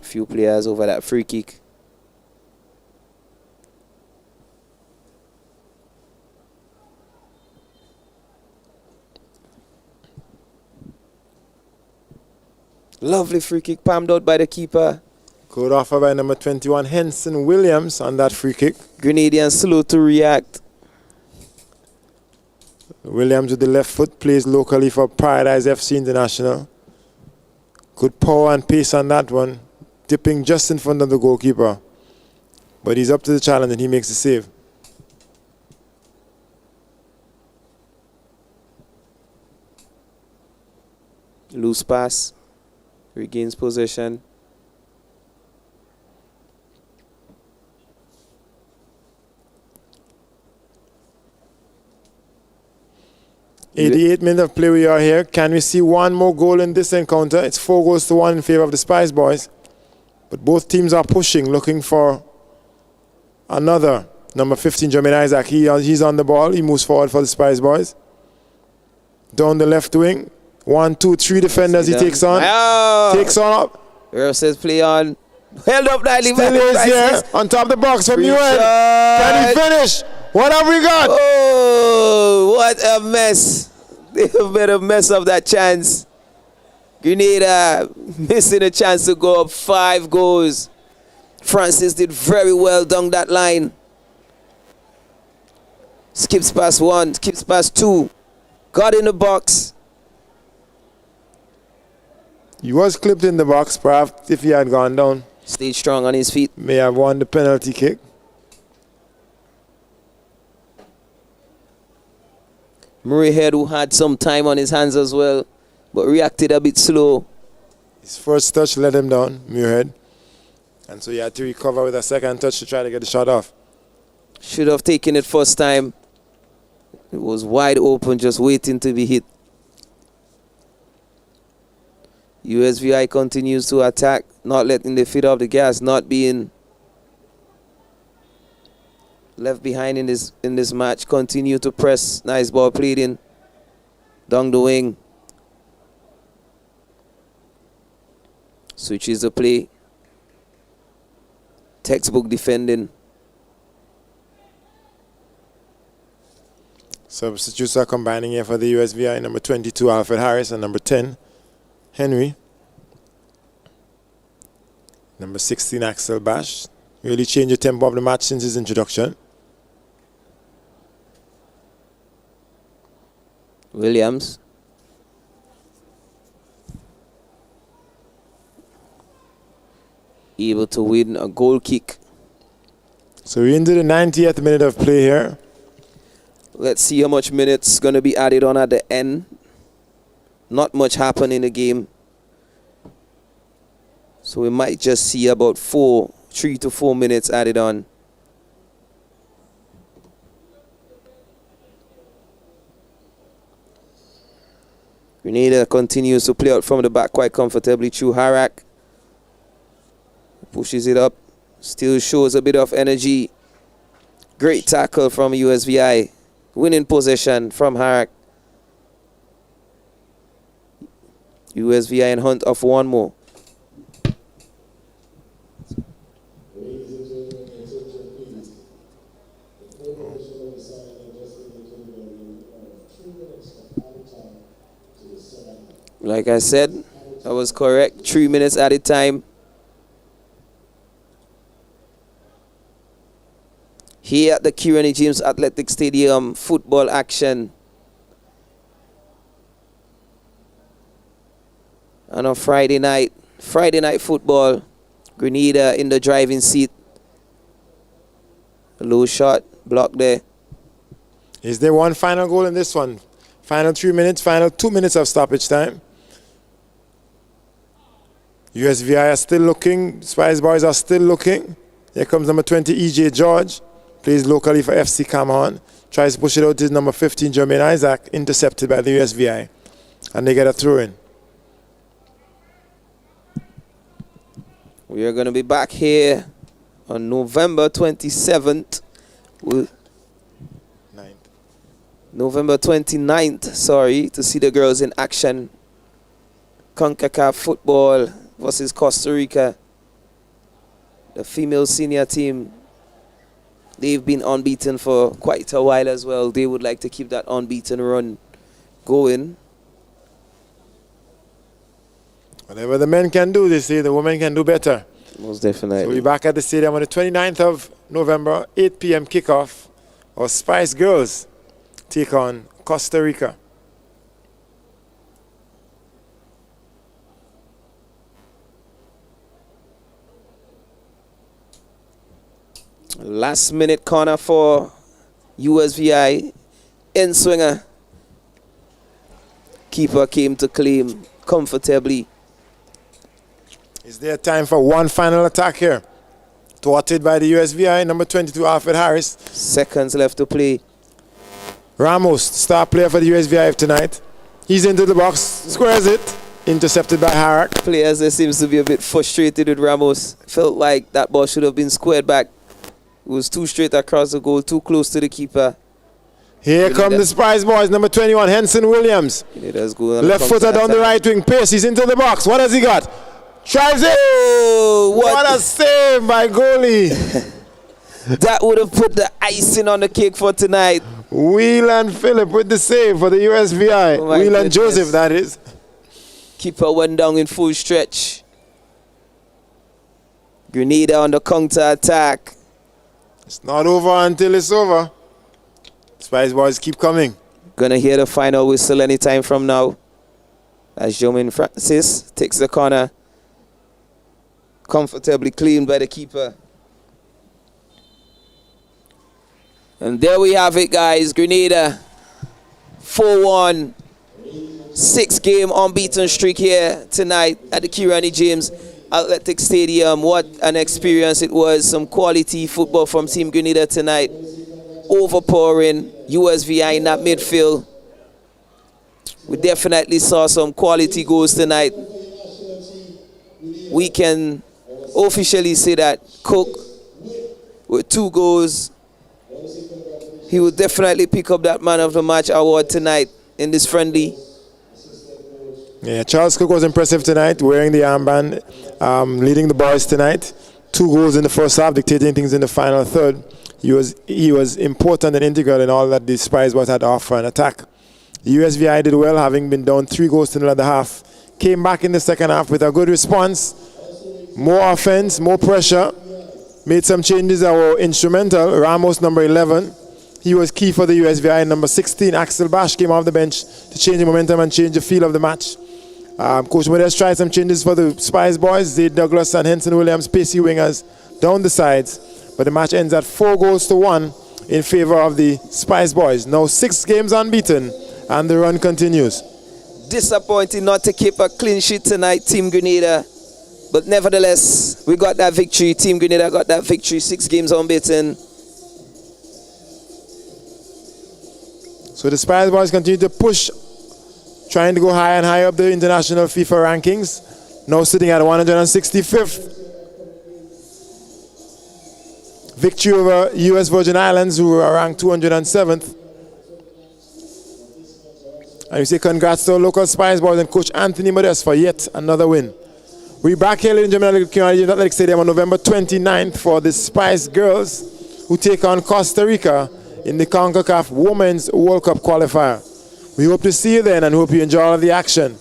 Few players over that free kick. Lovely free kick palmed out by the keeper. Good offer by number 21, Henson Williams, on that free kick. Grenadians slow to react. Williams with the left foot plays locally for Paradise FC International. Good power and pace on that one. Dipping just in front of the goalkeeper. But he's up to the challenge and he makes the save. Loose pass. Regains possession. '88 minutes of play we are here. Can we see one more goal in this encounter? It's 4 goals to 1 in favor of the Spice Boys. But both teams are pushing, looking for another. Number 15, Jermaine Isaac, he's on the ball. He moves forward for the Spice Boys. Down the left wing. 1, 2, 3 defenders he takes on. Takes on up. Ref says play on. Held up nicely. Still is here on top of the box from UN. Can he finish? What have we got? Oh, what a mess. They have made a mess of that chance. Grenada missing a chance to go up 5 goals. Francis did very well down that line. Skips past 1, skips past 2. Got in the box. He was clipped in the box. Perhaps if he had gone down, Stayed strong on his feet. may have won the penalty kick. Murray Head, who had some time on his hands as well, but reacted a bit slow. His first touch let him down, Muirhead. And so he had to recover with a second touch to try to get the shot off. Should have taken it first time. It was wide open, just waiting to be hit. USVI continues to attack, not letting the foot off the gas, not being left behind in this match. Continue to press. Nice ball played in. Down the wing. Switches the play. Textbook defending. Substitutes are combining here for the USVI. Number 22, Alfred Harris, and number 10, Henry. Number 16, Axel Bash. Really changed the tempo of the match since his introduction. Williams. Able to win a goal kick. So we're into the 90th minute of play here. Let's see how much minutes going to be added on at the end. Not much happened in the game. So we might just see about 3 to 4 minutes added on. Grenada continues to play out from the back quite comfortably through Harak. Pushes it up. Still shows a bit of energy. Great tackle from USVI. Winning possession from Harak. USVI in hunt of one more. Like I said, I was correct. 3 minutes added time. Here at the Kirani James Athletic Stadium, football action. And on Friday night football, Grenada in the driving seat. A low shot, blocked there. Is there one final goal in this one? Final 3 minutes, final 2 minutes of stoppage time. USVI are still looking. Spice Boys are still looking. Here comes number 20, EJ George. Plays locally for FC Cameron. Tries to push it out to number 15, Jermaine Isaac. Intercepted by the USVI. And they get a throw in. We are going to be back here on November 27th. November 29th, sorry, to see the girls in action. CONCACAF football versus Costa Rica. The female senior team, they've been unbeaten for quite a while as well. They would like to keep that unbeaten run going. Whatever the men can do, they say the women can do better. Most definitely. So we're back at the stadium on the 29th of November, 8 p.m. kickoff. Our Spice Girls take on Costa Rica. Last minute corner for USVI. In swinger. Keeper came to claim comfortably. Is there time for one final attack here? Thwarted by the USVI, number 22, Alfred Harris. Seconds left to play. Ramos, star player for the USVI tonight. He's into the box, squares it. Intercepted by Harak. Players there seems to be a bit frustrated with Ramos. Felt like that ball should have been squared back. It was too straight across the goal, too close to the keeper. Here come the Spice Boys, number 21, Henson Williams. Left footer down the right wing, pace, he's into the box. What has he got? Tries it! Oh, what a save by goalie. That would have put the icing on the cake for tonight. Whelan Phillip with the save for the USVI. Oh Whelan Joseph, that is. Keeper went down in full stretch. Grenada on the counter attack. It's not over until it's over. Spice Boys keep coming. Gonna hear the final whistle anytime from now. As Jermaine Francis takes the corner. Comfortably cleaned by the keeper. And there we have it, guys. Grenada 4-1. 6-game unbeaten streak here tonight at the Kirani James Athletic Stadium. What an experience it was. Some quality football from Team Grenada tonight. Overpowering USVI in that midfield. We definitely saw some quality goals tonight. We can officially say that Cook, with 2 goals, he will definitely pick up that Man of the Match award tonight in this friendly. Yeah, Charles Cook was impressive tonight, wearing the armband, leading the boys tonight. 2 goals in the first half, dictating things in the final third. He was important and integral in all that the Spice Boys had to offer an attack. The USVI did well, having been down 3 goals to 0 at the half. Came back in the second half with a good response. More offense, more pressure. Made some changes that were instrumental. Ramos, number 11, He was key for the USVI. Number 16, Axel Bash, came off the bench to change the momentum and change the feel of the match. Coach Modest tried some changes for the Spice boys. Zade Douglas and Henson Williams, pacey wingers, down the sides. But the match ends at 4-1 in favor of the Spice boys. Now 6 games unbeaten, and the run continues. Disappointing not to keep a clean sheet tonight, Team Grenada. But nevertheless, we got that victory. Team Grenada got that victory. 6 games unbeaten. So the Spice boys continue to push, trying to go higher and higher up the international FIFA rankings. Now sitting at 165th. Victory over US Virgin Islands, who are ranked 207th. And we say congrats to our local Spice boys and Coach Anthony Modest for yet another win. We're back here, ladies and gentlemen, at the Community Athletic Stadium on November 29th for the Spice girls, who take on Costa Rica in the CONCACAF Women's World Cup qualifier. We hope to see you then and hope you enjoy all of the action.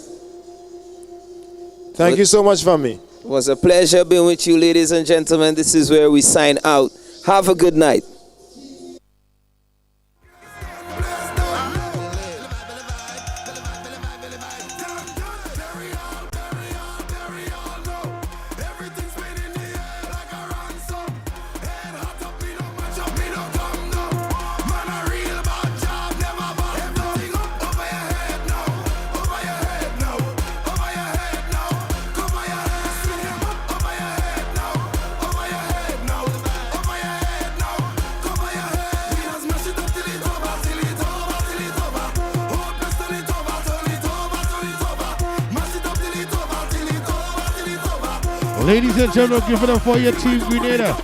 Thank you so much for me. It was a pleasure being with you, ladies and gentlemen. This is where we sign out. Have a good night. Ladies and gentlemen, give it up for your Team Grenada.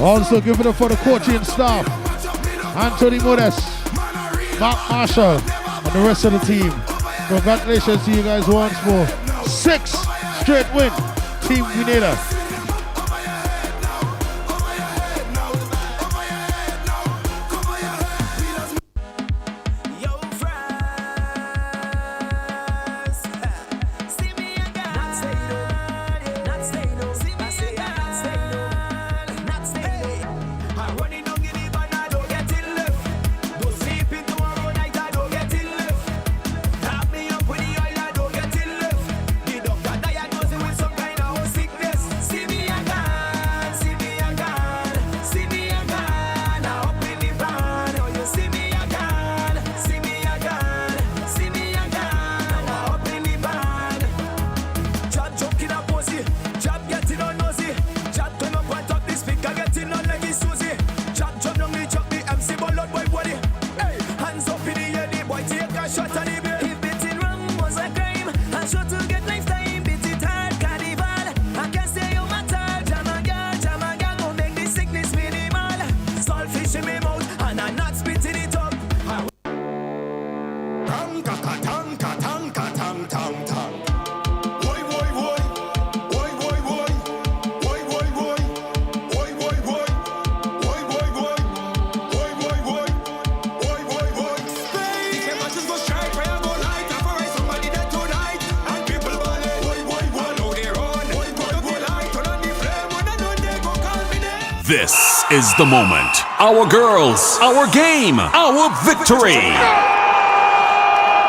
Also give it up for the coaching staff, Anthony Modest, Mark Marshall, and the rest of the team. Congratulations to you guys once more. 6 straight win, Team Grenada. This is the moment. Our girls, our game, our victory.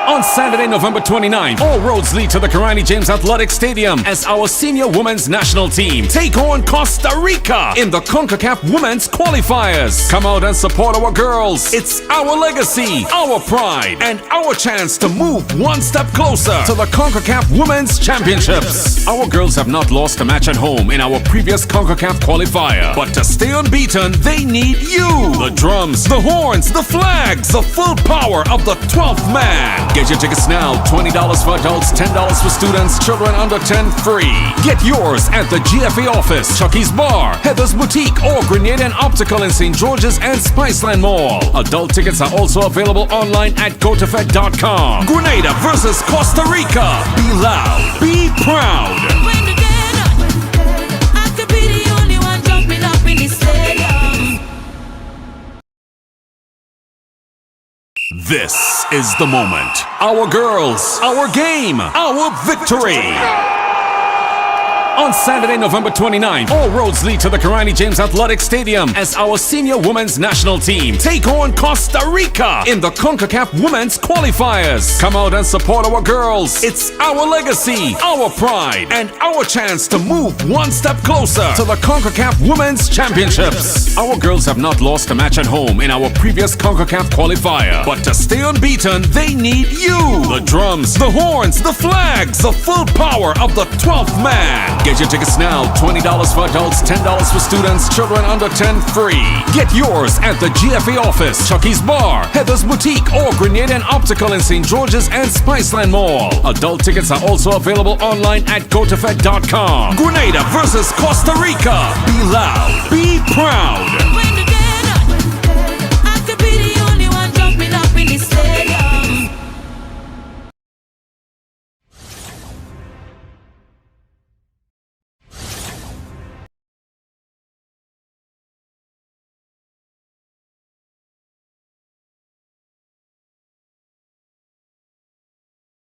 On Saturday, November 29th, all roads lead to the Karani James Athletic Stadium as our senior women's national team take on Costa Rica in the CONCACAF Women's Qualifiers. Come out and support our girls. It's our legacy, our pride, and our chance to move one step closer to the CONCACAF Women's Championships. Our girls have not lost a match at home in our previous CONCACAF qualifier, but to stay unbeaten, they need you. The drums, the horns, the flags, the full power of the 12th man. Get your tickets now. $20 for adults, $10 for students, children under 10 free. Get yours at the GFA office, Chucky's Bar, Heather's Boutique, or Grenada and Optical in St. George's and Spiceland Mall. Adult tickets are also available online at gotofed.com. Grenada versus Costa Rica. Be loud, be proud. When the day done, I could be the only one jumping up in the stadium. This is the moment. Our girls, our game, our victory. On Saturday, November 29th, all roads lead to the Karani James Athletic Stadium as our senior women's national team take on Costa Rica in the CONCACAF Women's Qualifiers. Come out and support our girls. It's our legacy, our pride, and our chance to move one step closer to the CONCACAF Women's Championships. Our girls have not lost a match at home in our previous CONCACAF qualifier, but to stay unbeaten, they need you. The drums, the horns, the flags, the full power of the 12th man. Get your tickets now. $20 for adults, $10 for students, children under 10 free. Get yours at the GFA office, Chucky's Bar, Heather's Boutique, or Grenada and Optical in St. George's and Spiceland Mall. Adult tickets are also available online at gotofed.com. Grenada versus Costa Rica. Be loud, be proud.